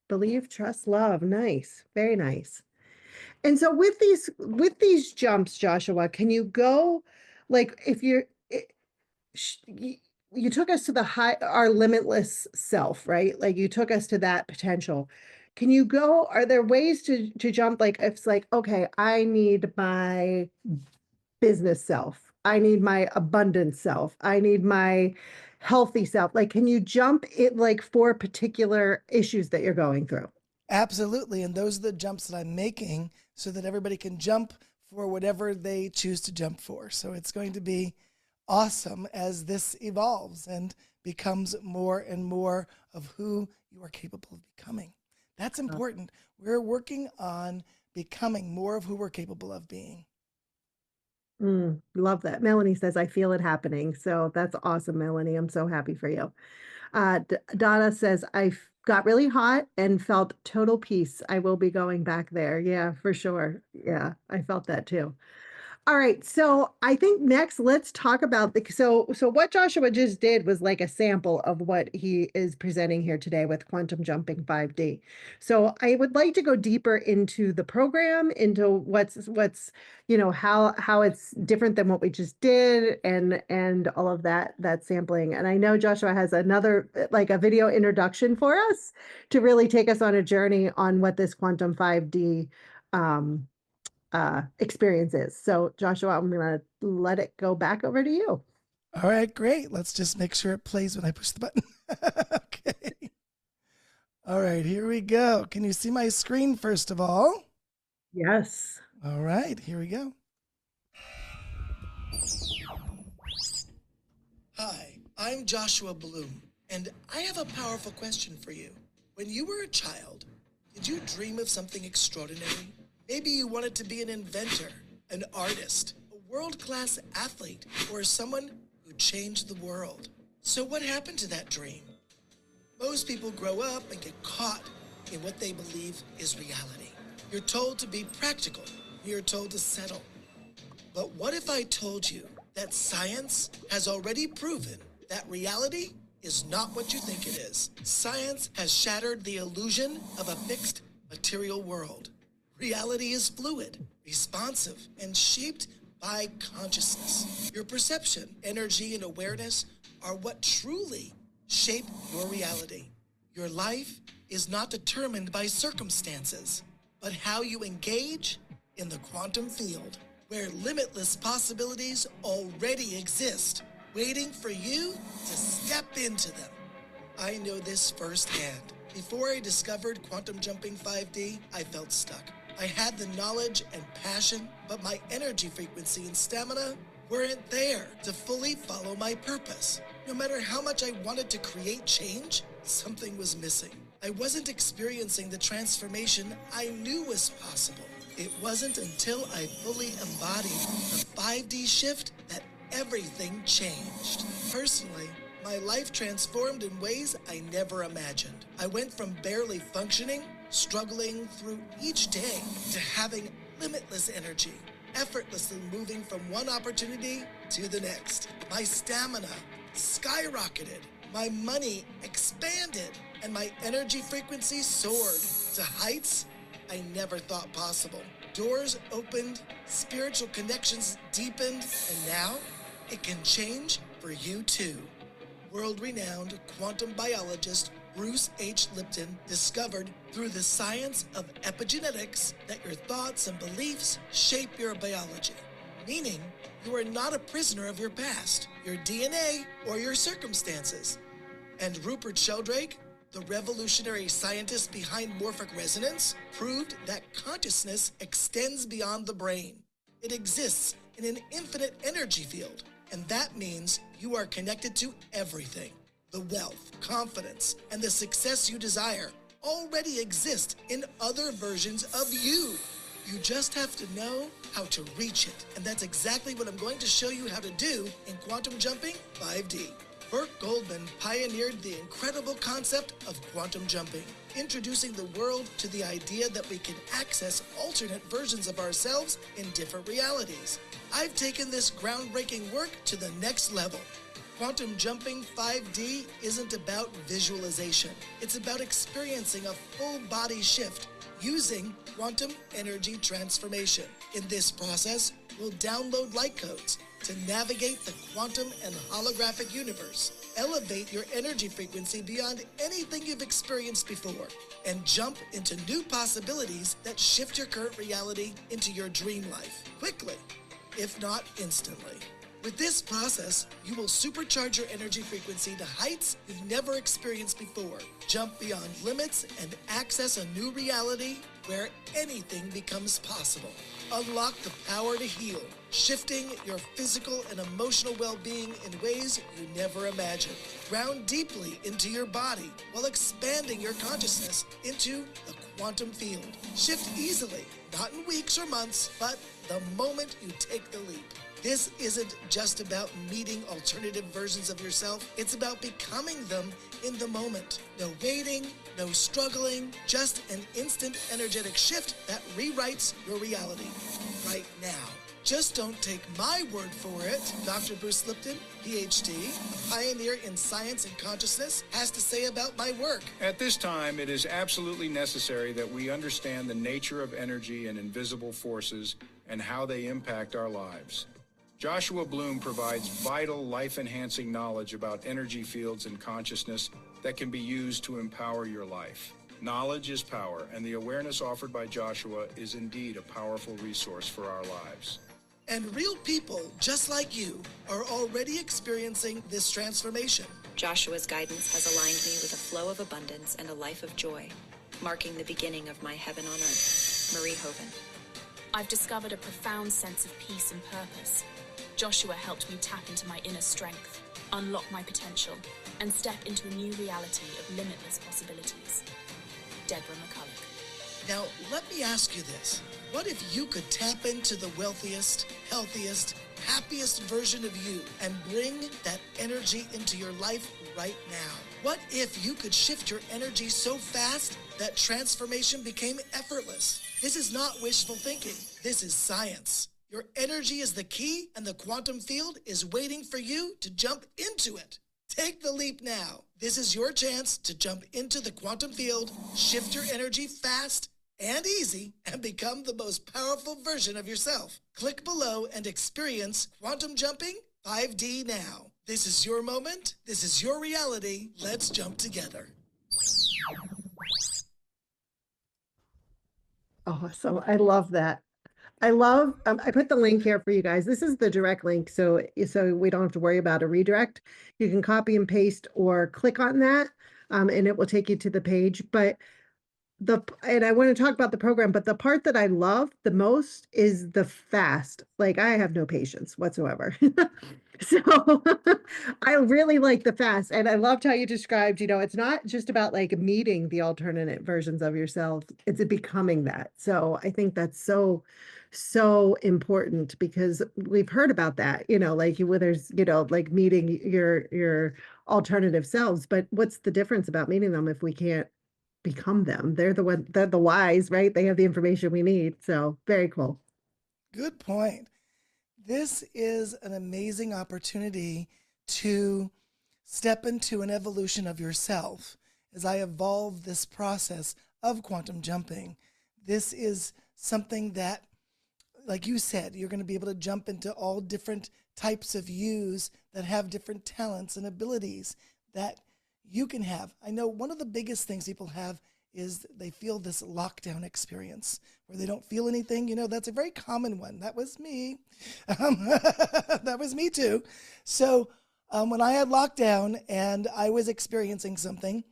Believe, trust, love. Nice. Very nice. And so with these jumps, Joshua, can you go like if you're you took us to our limitless self, right? Like you took us to that potential. Can you go, are there ways to jump? Like, if it's like, okay, I need my business self. I need my abundant self. I need my healthy self. Like, can you jump it like for particular issues that you're going through? Absolutely. And those are the jumps that I'm making so that everybody can jump for whatever they choose to jump for. So it's going to be awesome as this evolves and becomes more and more of who you are capable of becoming. That's important. We're working on becoming more of who we're capable of being. Love that. Melanie says, I feel it happening. So that's awesome, Melanie. I'm so happy for you. Donna says, got really hot and felt total peace. I will be going back there. Yeah, for sure. Yeah, I felt that too. All right, so I think next let's talk about so what Joshua just did was like a sample of what he is presenting here today with quantum jumping 5D. So I would like to go deeper into the program, into what's how it's different than what we just did and all of that sampling. And I know Joshua has another like a video introduction for us to really take us on a journey on what this quantum 5D experiences. So Joshua, I'm gonna let it go back over to you. All right, great. Let's just make sure it plays when I push the button. Okay. All right, here we go. Can you see my screen first of all? Yes. All right, here we go. Hi, I'm Joshua Bloom, and I have a powerful question for you. When you were a child, did you dream of something extraordinary? Maybe you wanted to be an inventor, an artist, a world-class athlete, or someone who changed the world. So what happened to that dream? Most people grow up and get caught in what they believe is reality. You're told to be practical. You're told to settle. But what if I told you that science has already proven that reality is not what you think it is? Science has shattered the illusion of a fixed material world. Reality is fluid, responsive, and shaped by consciousness. Your perception, energy, and awareness are what truly shape your reality. Your life is not determined by circumstances, but how you engage in the quantum field, where limitless possibilities already exist, waiting for you to step into them. I know this firsthand. Before I discovered quantum jumping 5D, I felt stuck. I had the knowledge and passion, but my energy frequency and stamina weren't there to fully follow my purpose. No matter how much I wanted to create change, something was missing. I wasn't experiencing the transformation I knew was possible. It wasn't until I fully embodied the 5D shift that everything changed. Personally, my life transformed in ways I never imagined. I went from barely functioning, struggling through each day, to having limitless energy, effortlessly moving from one opportunity to the next. My stamina skyrocketed, my money expanded, and my energy frequency soared to heights I never thought possible. Doors opened, spiritual connections deepened, and now it can change for you too. World-renowned quantum biologist Bruce H. Lipton discovered through the science of epigenetics that your thoughts and beliefs shape your biology, meaning you are not a prisoner of your past, your DNA, or your circumstances. And Rupert Sheldrake, the revolutionary scientist behind morphic resonance, proved that consciousness extends beyond the brain. It exists in an infinite energy field, and that means you are connected to everything. The wealth, confidence, and the success you desire already exist in other versions of you. You just have to know how to reach it, and that's exactly what I'm going to show you how to do in Quantum Jumping 5D. Bert Goldman pioneered the incredible concept of quantum jumping, introducing the world to the idea that we can access alternate versions of ourselves in different realities. I've taken this groundbreaking work to the next level. Quantum Jumping 5D isn't about visualization. It's about experiencing a full body shift using quantum energy transformation. In this process, we'll download light codes to navigate the quantum and holographic universe, elevate your energy frequency beyond anything you've experienced before, and jump into new possibilities that shift your current reality into your dream life quickly, if not instantly. With this process, you will supercharge your energy frequency to heights you've never experienced before, jump beyond limits, and access a new reality where anything becomes possible. Unlock the power to heal, shifting your physical and emotional well-being in ways you never imagined. Ground deeply into your body while expanding your consciousness into the quantum field. Shift easily, not in weeks or months, but the moment you take the leap. This isn't just about meeting alternative versions of yourself. It's about becoming them in the moment. No waiting, no struggling, just an instant energetic shift that rewrites your reality right now. Just don't take my word for it. Dr. Bruce Lipton, PhD, a pioneer in science and consciousness, has to say about my work. At this time, it is absolutely necessary that we understand the nature of energy and invisible forces and how they impact our lives. Joshua Bloom provides vital, life-enhancing knowledge about energy fields and consciousness that can be used to empower your life. Knowledge is power, and the awareness offered by Joshua is indeed a powerful resource for our lives. And real people, just like you, are already experiencing this transformation. Joshua's guidance has aligned me with a flow of abundance and a life of joy, marking the beginning of my heaven on earth. Marie Hoven. I've discovered a profound sense of peace and purpose. Joshua helped me tap into my inner strength, unlock my potential, and step into a new reality of limitless possibilities. Deborah McCulloch. Now, let me ask you this. What if you could tap into the wealthiest, healthiest, happiest version of you and bring that energy into your life right now? What if you could shift your energy so fast that transformation became effortless? This is not wishful thinking. This is science. Your energy is the key, and the quantum field is waiting for you to jump into it. Take the leap now. This is your chance to jump into the quantum field, shift your energy fast and easy, and become the most powerful version of yourself. Click below and experience quantum jumping 5D now. This is your moment. This is your reality. Let's jump together. Awesome. I love that. I love, I put the link here for you guys. This is the direct link, so we don't have to worry about a redirect. You can copy and paste or click on that, and it will take you to the page. But and I want to talk about the program, but the part that I love the most is the fast. Like, I have no patience whatsoever. So I really like the fast. And I loved how you described, it's not just about like meeting the alternate versions of yourself, it's becoming that. So I think that's so, so important, because we've heard about that, like there's, like meeting your alternative selves. But what's the difference about meeting them if we can't become them? They're the wise, right? They have the information we need. So very cool. Good point. This is an amazing opportunity to step into an evolution of yourself. As I evolve this process of quantum jumping, this is something that, like you said, you're going to be able to jump into all different types of yous that have different talents and abilities that you can have. I know one of the biggest things people have is they feel this lockdown experience where they don't feel anything. That's a very common one. That was me. That was me too. So when I had lockdown and I was experiencing something,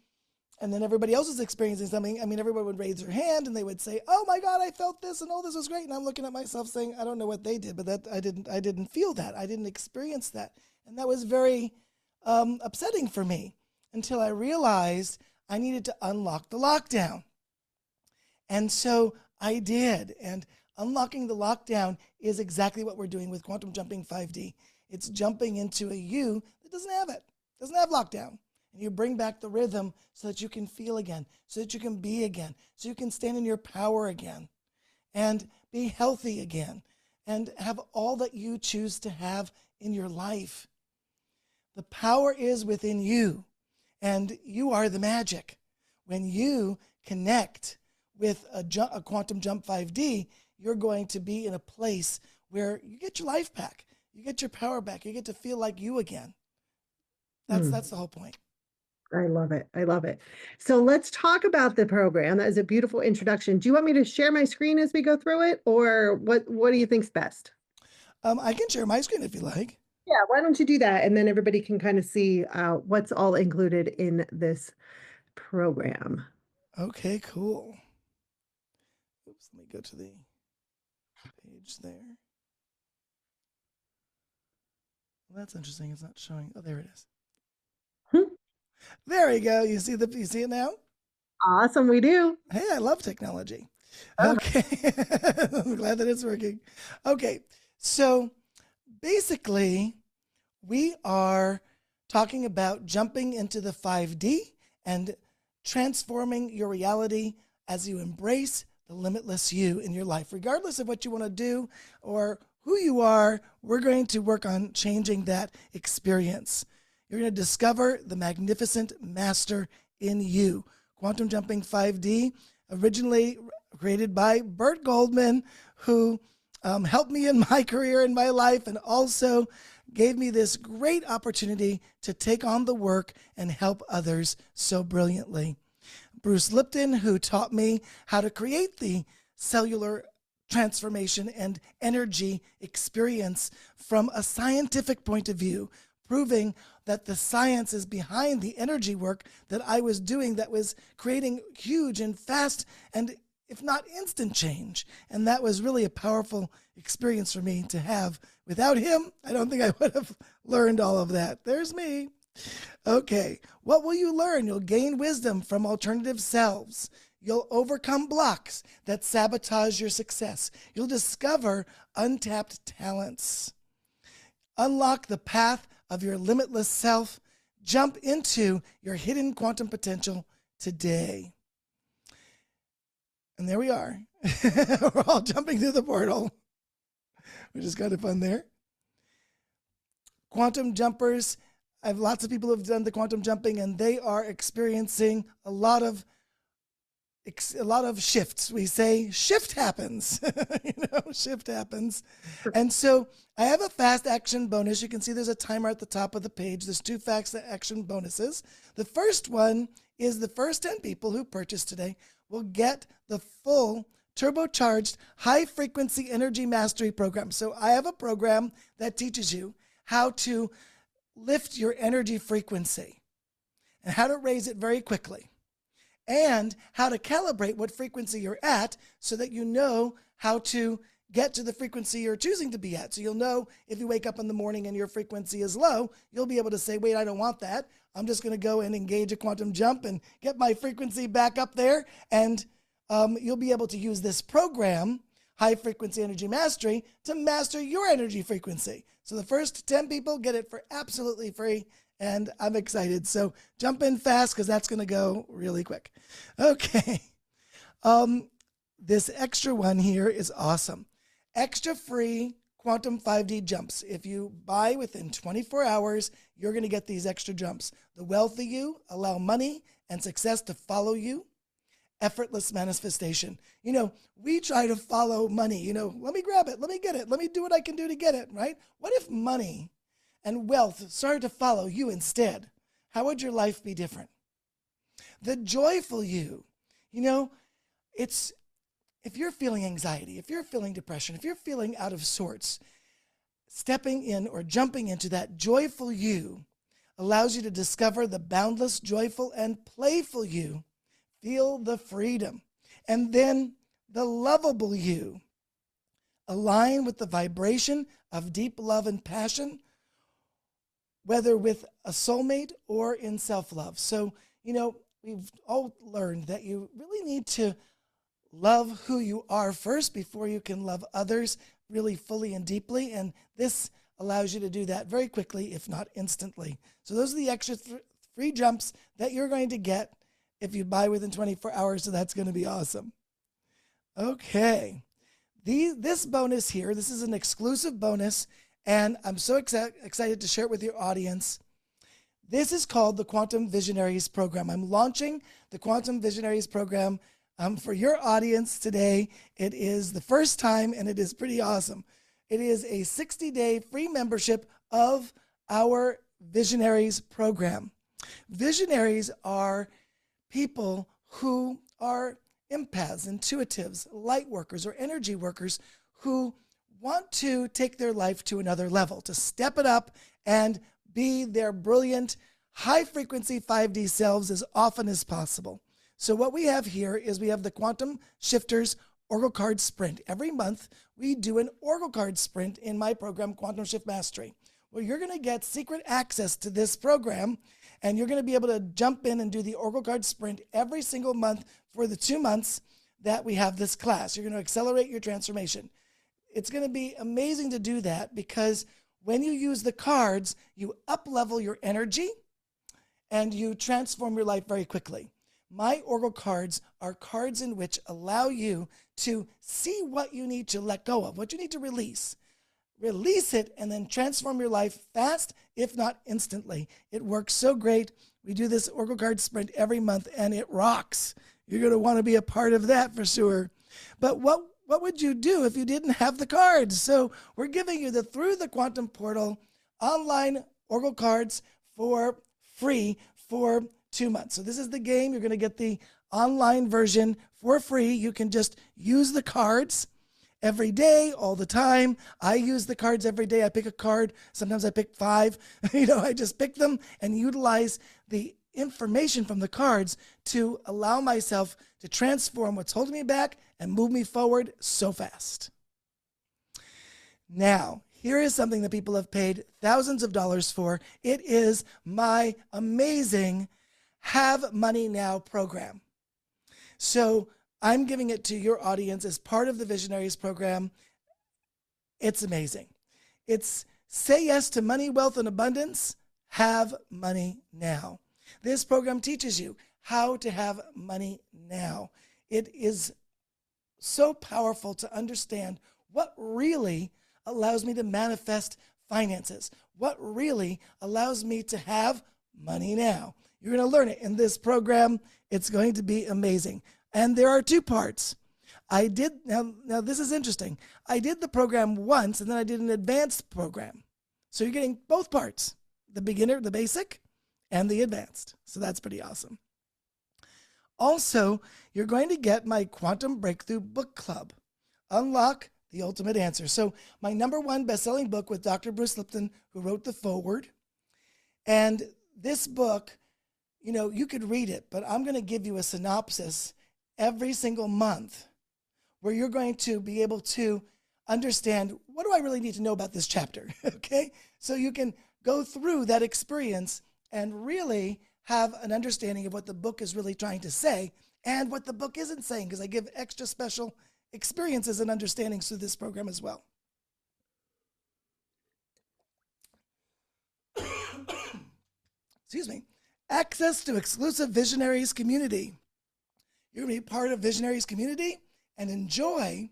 and then everybody else was experiencing something, everyone would raise their hand and they would say, "Oh my God, I felt this, and oh, this was great." And I'm looking at myself saying, I don't know what they did, but that I didn't feel that. I didn't experience that. And that was very upsetting for me, until I realized I needed to unlock the lockdown. And so I did. And unlocking the lockdown is exactly what we're doing with Quantum Jumping 5D. It's jumping into a you that doesn't have it, doesn't have lockdown. And you bring back the rhythm so that you can feel again, so that you can be again, so you can stand in your power again and be healthy again and have all that you choose to have in your life. The power is within you. And you are the magic. When you connect with a Quantum Jump 5D, you're going to be in a place where you get your life back. You get your power back. You get to feel like you again. That's the whole point. I love it. I love it. So let's talk about the program. That is a beautiful introduction. Do you want me to share my screen as we go through it, or what do you think's best? I can share my screen if you like. Yeah, why don't you do that? And then everybody can kind of see what's all included in this program. Okay, cool. Oops, let me go to the page there. Well, that's interesting. It's not showing. Oh, there it is. There we go. You see it now? Awesome, we do. Hey, I love technology. Okay. I'm glad that it's working. Okay. So basically, we are talking about jumping into the 5D and transforming your reality as you embrace the limitless you in your life. Regardless of what you want to do or who you are, we're going to work on changing that experience. You're going to discover the magnificent master in you. Quantum Jumping 5D, originally created by Bert Goldman, who helped me in my career and my life, and also gave me this great opportunity to take on the work and help others so brilliantly. Bruce Lipton, who taught me how to create the cellular transformation and energy experience from a scientific point of view, proving that the science is behind the energy work that I was doing that was creating huge and fast and, if not instant, change. And that was really a powerful experience for me to have. Without him, I don't think I would have learned all of that. There's me. Okay, what will you learn? You'll gain wisdom from alternative selves. You'll overcome blocks that sabotage your success. You'll discover untapped talents. Unlock the path of your limitless self. Jump into your hidden quantum potential today. And there we are. We're all jumping through the portal, which is kind of fun there. Quantum jumpers. I have lots of people who have done the quantum jumping, and they are experiencing a lot of shifts. We say shift happens, shift happens. And so I have a fast action bonus. You can see there's a timer at the top of the page. There's 2 fast action bonuses. The first one is the first 10 people who purchase today will get the full turbocharged high frequency energy mastery program. So I have a program that teaches you how to lift your energy frequency and how to raise it very quickly, and how to calibrate what frequency you're at so that you know how to get to the frequency you're choosing to be at. So you'll know if you wake up in the morning and your frequency is low, you'll be able to say, wait, I don't want that. I'm just going to go and engage a quantum jump and get my frequency back up there. And you'll be able to use this program, High Frequency Energy Mastery, to master your energy frequency. So the first 10 people get it for absolutely free. And I'm excited. So jump in fast because that's going to go really quick. Okay. This extra one here is awesome. Extra free quantum 5D jumps. If you buy within 24 hours, you're going to get these extra jumps. The wealthy you allow money and success to follow you. Effortless manifestation. We try to follow money. Let me grab it. Let me get it. Let me do what I can do to get it, right? What if money and wealth started to follow you instead? How would your life be different? The joyful you, it's, if you're feeling anxiety, if you're feeling depression, if you're feeling out of sorts, stepping in or jumping into that joyful you allows you to discover the boundless, joyful, and playful you. Feel the freedom. And then the lovable you. Align with the vibration of deep love and passion, whether with a soulmate or in self-love. So, we've all learned that you really need to love who you are first before you can love others really fully and deeply. And this allows you to do that very quickly, if not instantly. So those are the extra free jumps that you're going to get if you buy within 24 hours. So that's going to be awesome. Okay. This bonus here, this is an exclusive bonus, and I'm so excited to share it with your audience. This is called the Quantum Visionaries program. I'm launching the Quantum Visionaries program for your audience today. It is the first time, and it is pretty awesome. It is a 60-day free membership of our Visionaries program. Visionaries are people who are empaths, intuitives, light workers, or energy workers who want to take their life to another level, to step it up and be their brilliant, high-frequency 5D selves as often as possible. So what we have here is we have the Quantum Shifters Oracle Card Sprint. Every month, we do an Oracle Card Sprint in my program, Quantum Shift Mastery, where you're going to get secret access to this program, and you're going to be able to jump in and do the Oracle Card Sprint every single month for the 2 months that we have this class. You're going to accelerate your transformation. It's going to be amazing to do that because when you use the cards, you up-level your energy and you transform your life very quickly. My Oracle cards are cards in which allow you to see what you need to let go of, what you need to release. Release it and then transform your life fast, if not instantly. It works so great. We do this Oracle card sprint every month and it rocks. You're going to want to be a part of that for sure. But what would you do if you didn't have the cards? So we're giving you through the Quantum Portal online Oracle cards for free for 2 months. So this is the game. You're going to get the online version for free. You can just use the cards every day, all the time. I use the cards every day. I pick a card. Sometimes I pick 5. I just pick them and utilize the information from the cards to allow myself to transform what's holding me back and move me forward so fast. Now, here is something that people have paid thousands of dollars for. It is my amazing Have Money Now program. So I'm giving it to your audience as part of the Visionaries program. It's amazing. It's Say yes to money, wealth, and abundance. Have money now. This program teaches you how to have money now. It is so powerful to understand what really allows me to manifest finances, what really allows me to have money now. You're going to learn it in this program. It's going to be amazing. And there are 2 parts. Now this is interesting. I did the program once, and then I did an advanced program. So you're getting both parts, the beginner, the basic, and the advanced. So that's pretty awesome. Also, you're going to get my Quantum Breakthrough Book Club, Unlock the Ultimate Answer. So my #1 best-selling book with Dr. Bruce Lipton, who wrote the foreword. And this book, you could read it, but I'm going to give you a synopsis every single month where you're going to be able to understand, what do I really need to know about this chapter? Okay? So you can go through that experience and really have an understanding of what the book is really trying to say and what the book isn't saying, because I give extra special experiences and understandings through this program as well. Excuse me. Access to exclusive Visionaries community. You're going to be part of Visionaries community and enjoy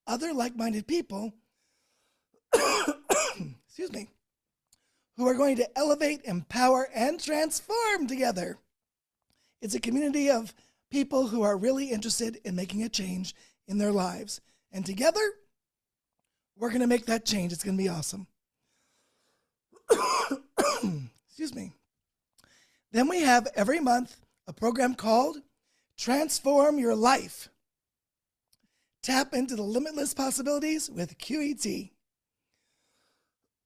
other like-minded people, excuse me, who are going to elevate, empower, and transform together. It's a community of people who are really interested in making a change in their lives. And together, we're going to make that change. It's going to be awesome. Excuse me. Then we have every month a program called Transform Your Life. Tap into the limitless possibilities with QET.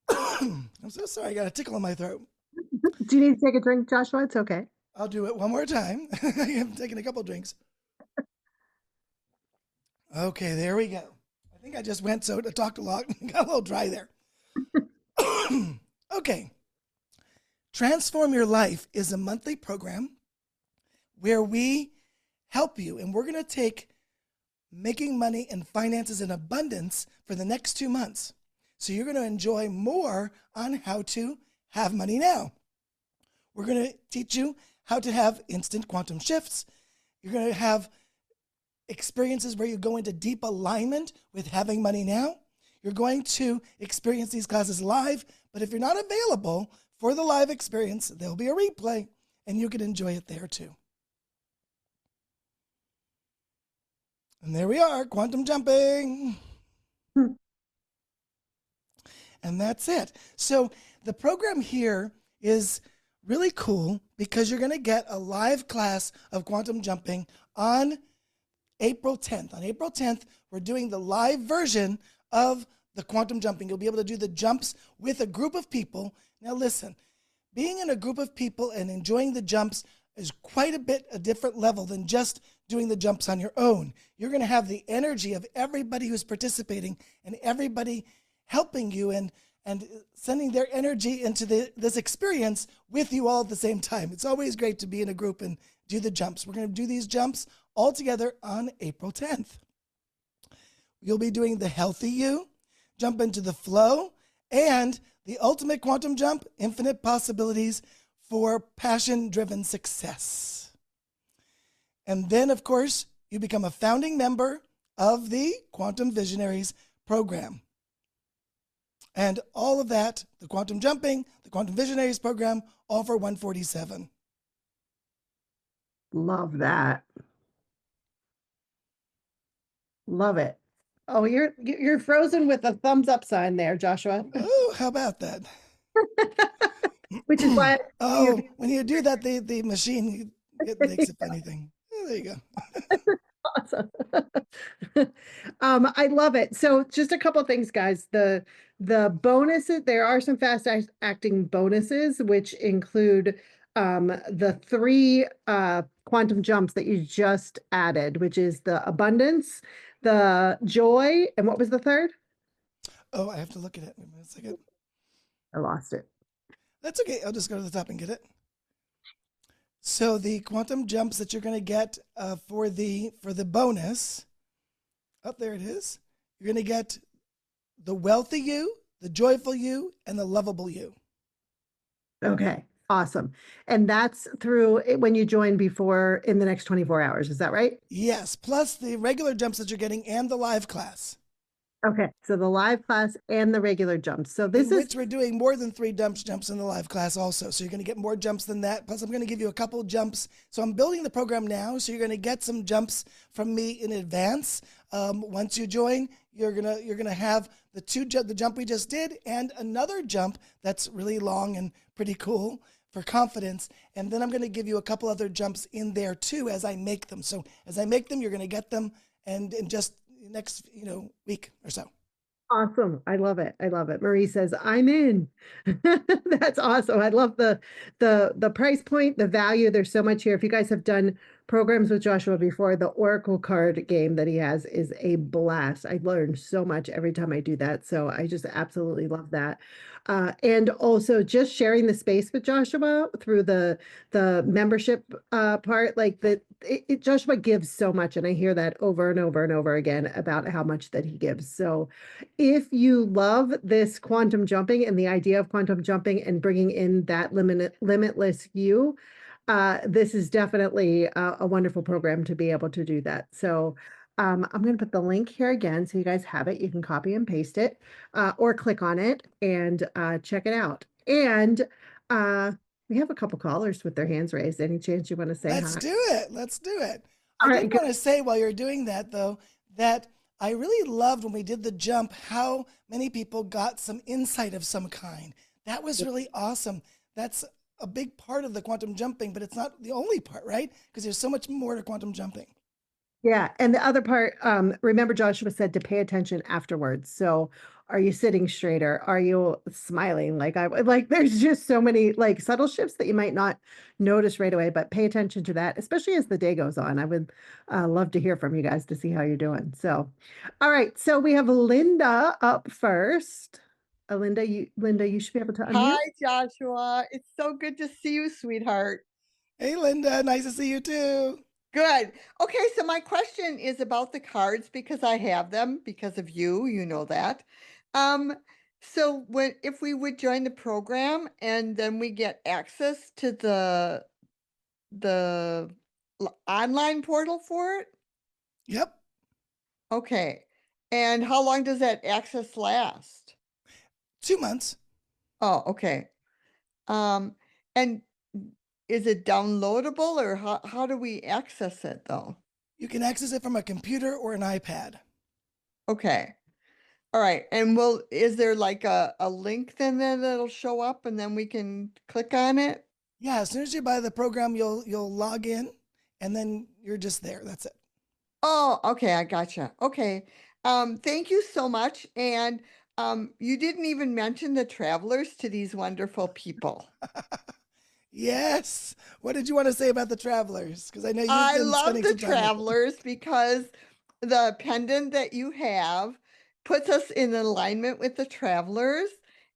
I'm so sorry, I got a tickle in my throat. Do you need to take a drink, Joshua? It's okay. I'll do it one more time. I'm taking a couple drinks. Okay, there we go. I think I just talked a lot. Got a little dry there. Okay. Transform Your Life is a monthly program where we help you, and we're going to take making money and finances in abundance for the next 2 months. So you're going to enjoy more on how to have money now. We're going to teach you how to have instant quantum shifts. You're going to have experiences where you go into deep alignment with having money now. You're going to experience these classes live, but if you're not available for the live experience, there'll be a replay and you can enjoy it there too. And there we are, quantum jumping. And that's it. So the program here is really cool because you're going to get a live class of quantum jumping on April 10th. On April 10th, we're doing the live version of the quantum jumping. You'll be able to do the jumps with a group of people. Now listen, being in a group of people and enjoying the jumps is quite a bit a different level than just doing the jumps on your own. You're going to have the energy of everybody who's participating and everybody helping you and sending their energy into this experience with you all at the same time. It's always great to be in a group and do the jumps. We're going to do these jumps all together on April 10th. You'll be doing the healthy you, jump into the flow, and the ultimate quantum jump, infinite possibilities for passion-driven success. And then, of course, you become a founding member of the Quantum Visionaries program. And all of that, the quantum jumping, the Quantum Visionaries program, all for $147. Love that. Love it. Oh, you're frozen with a thumbs up sign there, Joshua. Oh, how about that? Which is why. Oh, when you do that, the machine, it makes a funny thing. Oh, there you go. Awesome. I love it. So just a couple of things, guys. The bonuses, there are some fast acting bonuses, which include the 3 quantum jumps that you just added, which is the abundance, the joy, and what was the third? Oh, I have to look at it. Wait a second. I lost it. That's okay. I'll just go to the top and get it. So the quantum jumps that you're going to get for the bonus, there it is. You're going to get the wealthy you, the joyful you, and the lovable you. Okay, awesome. And that's through when you join before in the next 24 hours. Is that right? Yes, plus the regular jumps that you're getting and the live class. Okay, so the live class and the regular jumps. So this in is which we're doing more than 3 jumps in the live class also. So you're going to get more jumps than that. Plus, I'm going to give you a couple jumps. So I'm building the program now. So you're going to get some jumps from me in advance. Once you join, you're gonna have the jump we just did and another jump that's really long and pretty cool for confidence. And then I'm going to give you a couple other jumps in there too as I make them. So as I make them, you're going to get them and in just next week or so. awesome. I love it. I love it. Marie says, I'm in. That's awesome. I love the price point, the value. There's so much here. If you guys have done programs with Joshua before, the Oracle card game that he has is a blast. I learn so much every time I do that. So I just absolutely love that. And also just sharing the space with Joshua through the membership part, like Joshua gives so much, and I hear that over and over and over again about how much that he gives. So if you love this quantum jumping and the idea of quantum jumping and bringing in that limitless you, this is definitely a wonderful program to be able to do that. So I'm going to put the link here again so you guys have it. You can copy and paste it or click on it and check it out. And we have a couple callers with their hands raised. Any chance you want to say hi? Let's do it. Let's do it. All I right, did want to say while you're doing that, though, that I really loved when we did the jump, how many people got some insight of some kind. That was really awesome. That's a big part of the quantum jumping, but it's not the only part, right? Because there's so much more to quantum jumping. Yeah, and the other part, remember Joshua said to pay attention afterwards. So are you sitting straighter? Are you smiling? Like there's just so many like subtle shifts that you might not notice right away, but pay attention to that, especially as the day goes on. I would love to hear from you guys to see how you're doing. So, all right, so we have Linda up first. Linda, you should be able to unmute. Hi, Joshua. It's so good to see you, sweetheart. Hey, Linda, nice to see you too. Good. Okay, so my question is about the cards because I have them because of you, you know that. So if we would join the program and then we get access to the online portal for it? Yep. Okay. And how long does that access last? 2 months. Oh, okay. And is it downloadable or how do we access it though? You can access it from a computer or an iPad. Okay. All right. And is there like a link then that'll show up and then we can click on it? Yeah, as soon as you buy the program, you'll log in and then you're just there. That's it. Oh, okay. I gotcha. Okay. Thank you so much. And you didn't even mention the travelers to these wonderful people. Yes. What did you want to say about the travelers? Because I know you've I been love spending the some time with them. travelers because the pendant that you have puts us in alignment with the travelers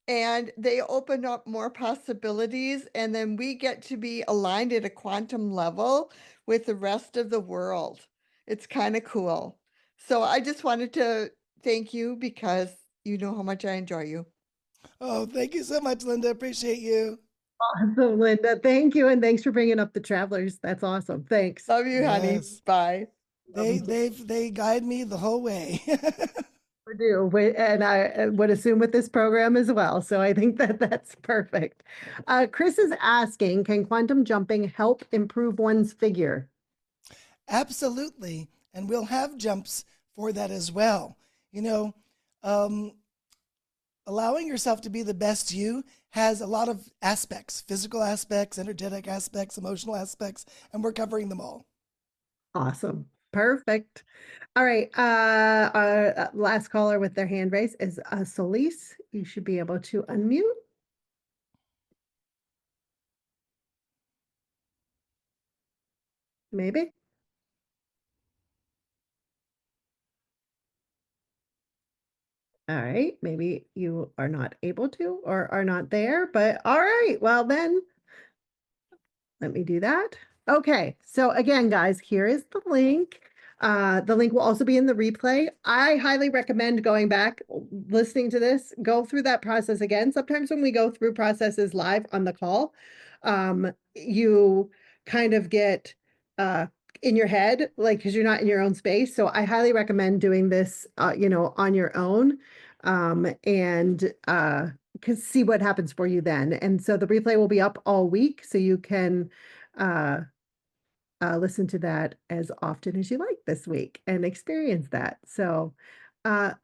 and they open up more possibilities and then we get to be aligned at a quantum level with the rest of the world. It's kind of cool. So I just wanted to thank you because you know how much I enjoy you. Oh, thank you so much, Linda. Appreciate you. Awesome, Linda. Thank you. And thanks for bringing up the travelers. That's awesome. Thanks. Love you, honey. Yes. Bye. They guide me the whole way. I do, and I would assume with this program as well. So I think that that's perfect. Chris is asking, can quantum jumping help improve one's figure? Absolutely. And we'll have jumps for that as well. Allowing yourself to be the best you has a lot of aspects, physical aspects, energetic aspects, emotional aspects, and we're covering them all. Awesome. Perfect. All right. Our last caller with their hand raised is Solis. You should be able to unmute. Maybe. All right. Maybe you are not able to or are not there, but all right. Well, then let me do that. Okay. So again, guys, here is the link. The link will also be in the replay. I highly recommend going back, listening to this, go through that process again. Sometimes when we go through processes live on the call, you kind of get in your head, like, because you're not in your own space. So I highly recommend doing this, on your own, and because see what happens for you then. And so the replay will be up all week, so you can uh, listen to that as often as you like this week and experience that. So,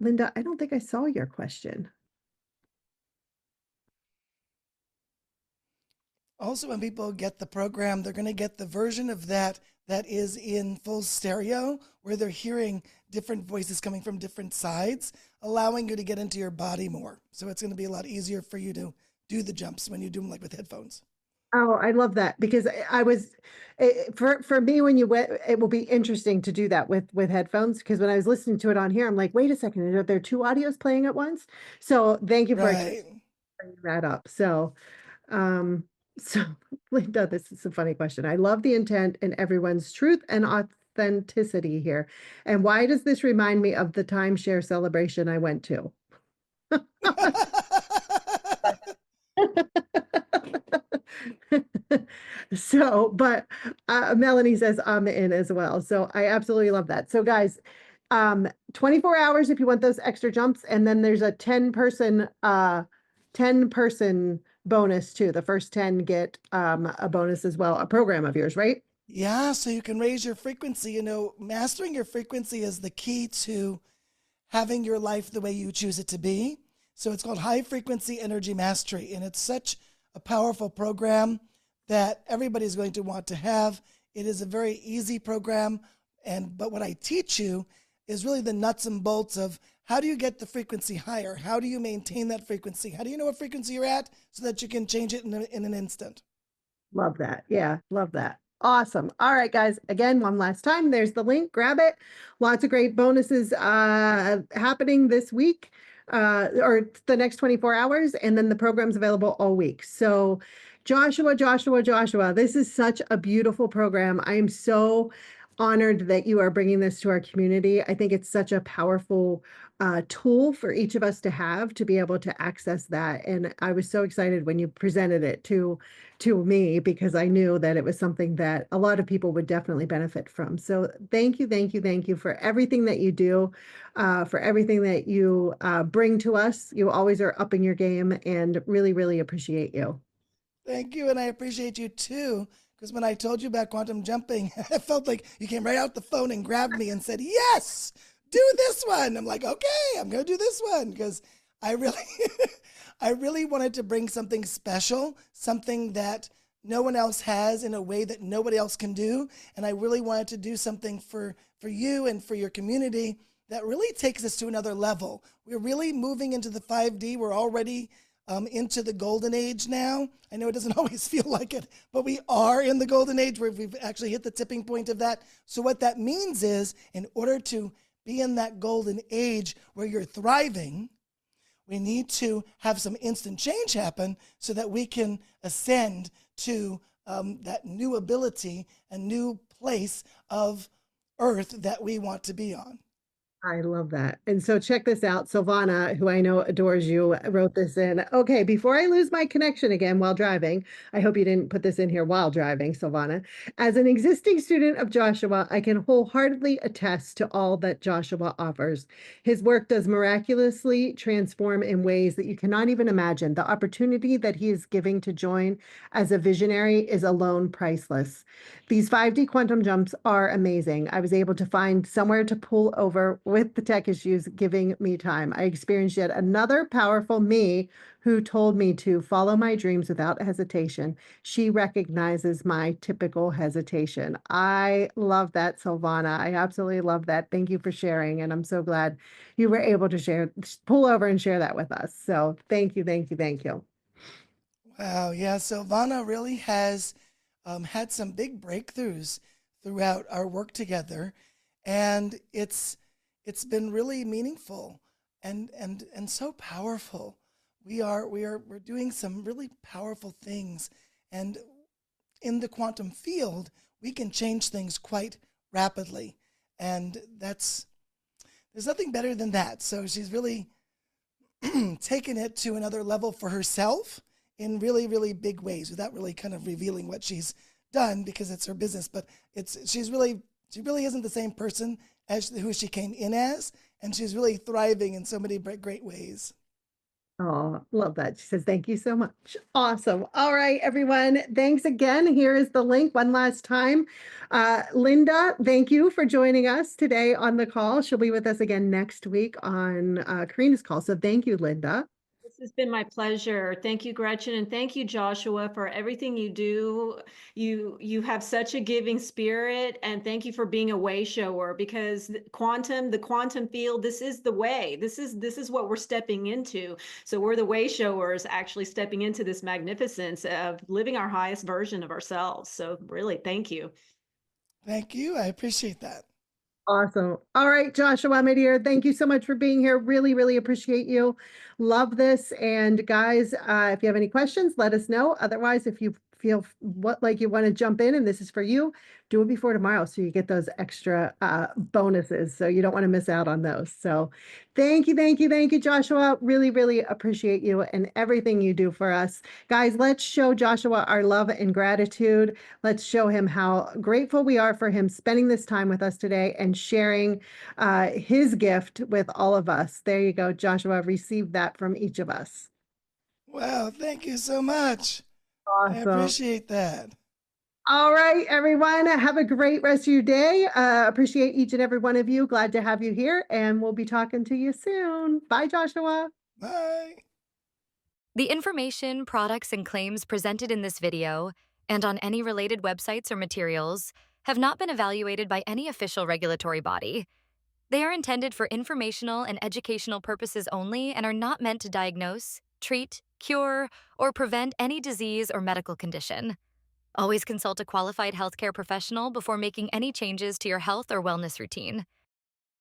Linda, I don't think I saw your question. Also, when people get the program, they're going to get the version of that is in full stereo, where they're hearing different voices coming from different sides, allowing you to get into your body more. So it's going to be a lot easier for you to do the jumps when you do them like with headphones. Oh, I love that, because I was for me, when you went, it will be interesting to do that with headphones, because when I was listening to it on here, I'm like, wait a second, are there two audios playing at once? So thank you for Right. bringing that up. Um, so Linda, this is a funny question. I love the intent and everyone's truth and authenticity here. And why does this remind me of the timeshare celebration I went to? So, but Melanie says I'm in as well. So I absolutely love that. So guys, 24 hours if you want those extra jumps, and then there's a 10-person bonus too. The first 10 get a bonus as well, a program of yours, right? Yeah, so you can raise your frequency. You know, mastering your frequency is the key to having your life the way you choose it to be. So it's called High Frequency Energy Mastery, and it's such a powerful program that everybody's going to want to have. It is a very easy program, but what I teach you is really the nuts and bolts of how do you get the frequency higher? How do you maintain that frequency? How do you know what frequency you're at so that you can change it in an instant? Love that. Yeah, love that. Awesome. All right, guys. Again, one last time, there's the link. Grab it. Lots of great bonuses happening this week, or the next 24 hours, and then the program's available all week. So Joshua, this is such a beautiful program. I am so honored that you are bringing this to our community. I think it's such a powerful tool for each of us to have, to be able to access that. And I was so excited when you presented it to me, because I knew that it was something that a lot of people would definitely benefit from. So thank you for everything that you do, for everything that you bring to us. You always are upping your game, and really, really appreciate you. Thank you, and I appreciate you too. Because when I told you about quantum jumping, I felt like you came right out the phone and grabbed me and said, "Yes, do this one." I'm like, "Okay, I'm going to do this one," because I really, I really wanted to bring something special, something that no one else has in a way that nobody else can do, and I really wanted to do something for you and for your community that really takes us to another level. We're really moving into the 5D. We're already into the golden age now. I know it doesn't always feel like it, but we are in the golden age where we've actually hit the tipping point of that. So what that means is, in order to be in that golden age where you're thriving, we need to have some instant change happen so that we can ascend to that new ability and new place of earth that we want to be on. I love that. And so check this out. Silvana, who I know adores you, wrote this in. Okay, before I lose my connection again while driving, I hope you didn't put this in here while driving, Silvana. As an existing student of Joshua, I can wholeheartedly attest to all that Joshua offers. His work does miraculously transform in ways that you cannot even imagine. The opportunity that he is giving to join as a visionary is alone priceless. These 5D quantum jumps are amazing. I was able to find somewhere to pull over with the tech issues giving me time. I experienced yet another powerful me who told me to follow my dreams without hesitation. She recognizes my typical hesitation. I love that, Silvana. I absolutely love that. Thank you for sharing. And I'm so glad you were able to pull over and share that with us. So thank you. Wow, yeah, Silvana really has had some big breakthroughs throughout our work together, and it's been really meaningful and so powerful. We're doing some really powerful things, and in the quantum field, we can change things quite rapidly. And there's nothing better than that. So she's really taken it to another level for herself in really, really big ways without really kind of revealing what she's done because it's her business. But she really isn't the same person as who she came in as. And she's really thriving in so many great ways. Oh, love that. She says, thank you so much. Awesome. All right, everyone. Thanks again. Here is the link one last time. Linda, thank you for joining us today on the call. She'll be with us again next week on Karina's call. So thank you, Linda. This has been my pleasure. Thank you, Gretchen, and thank you, Joshua, for everything you do. You have such a giving spirit, and thank you for being a way shower because the quantum field, this is the way. This is what we're stepping into. So we're the way showers actually stepping into this magnificence of living our highest version of ourselves. So really, thank you. Thank you. I appreciate that. Awesome. All right, Joshua, my dear, thank you so much for being here. Really, really appreciate you. Love this. And guys, if you have any questions, let us know. Otherwise, if you feel like you want to jump in and this is for you, do it before tomorrow so you get those extra bonuses. So you don't want to miss out on those. So thank you, Joshua. Really, really appreciate you and everything you do for us. Guys, let's show Joshua our love and gratitude. Let's show him how grateful we are for him spending this time with us today and sharing his gift with all of us. There you go, Joshua. Receive that from each of us. Wow, thank you so much. Awesome. I appreciate that. All right, everyone. Have a great rest of your day. Appreciate each and every one of you. Glad to have you here, and we'll be talking to you soon. Bye, Joshua. Bye. The information, products, and claims presented in this video and on any related websites or materials have not been evaluated by any official regulatory body. They are intended for informational and educational purposes only and are not meant to diagnose, treat, cure, or prevent any disease or medical condition. Always consult a qualified healthcare professional before making any changes to your health or wellness routine.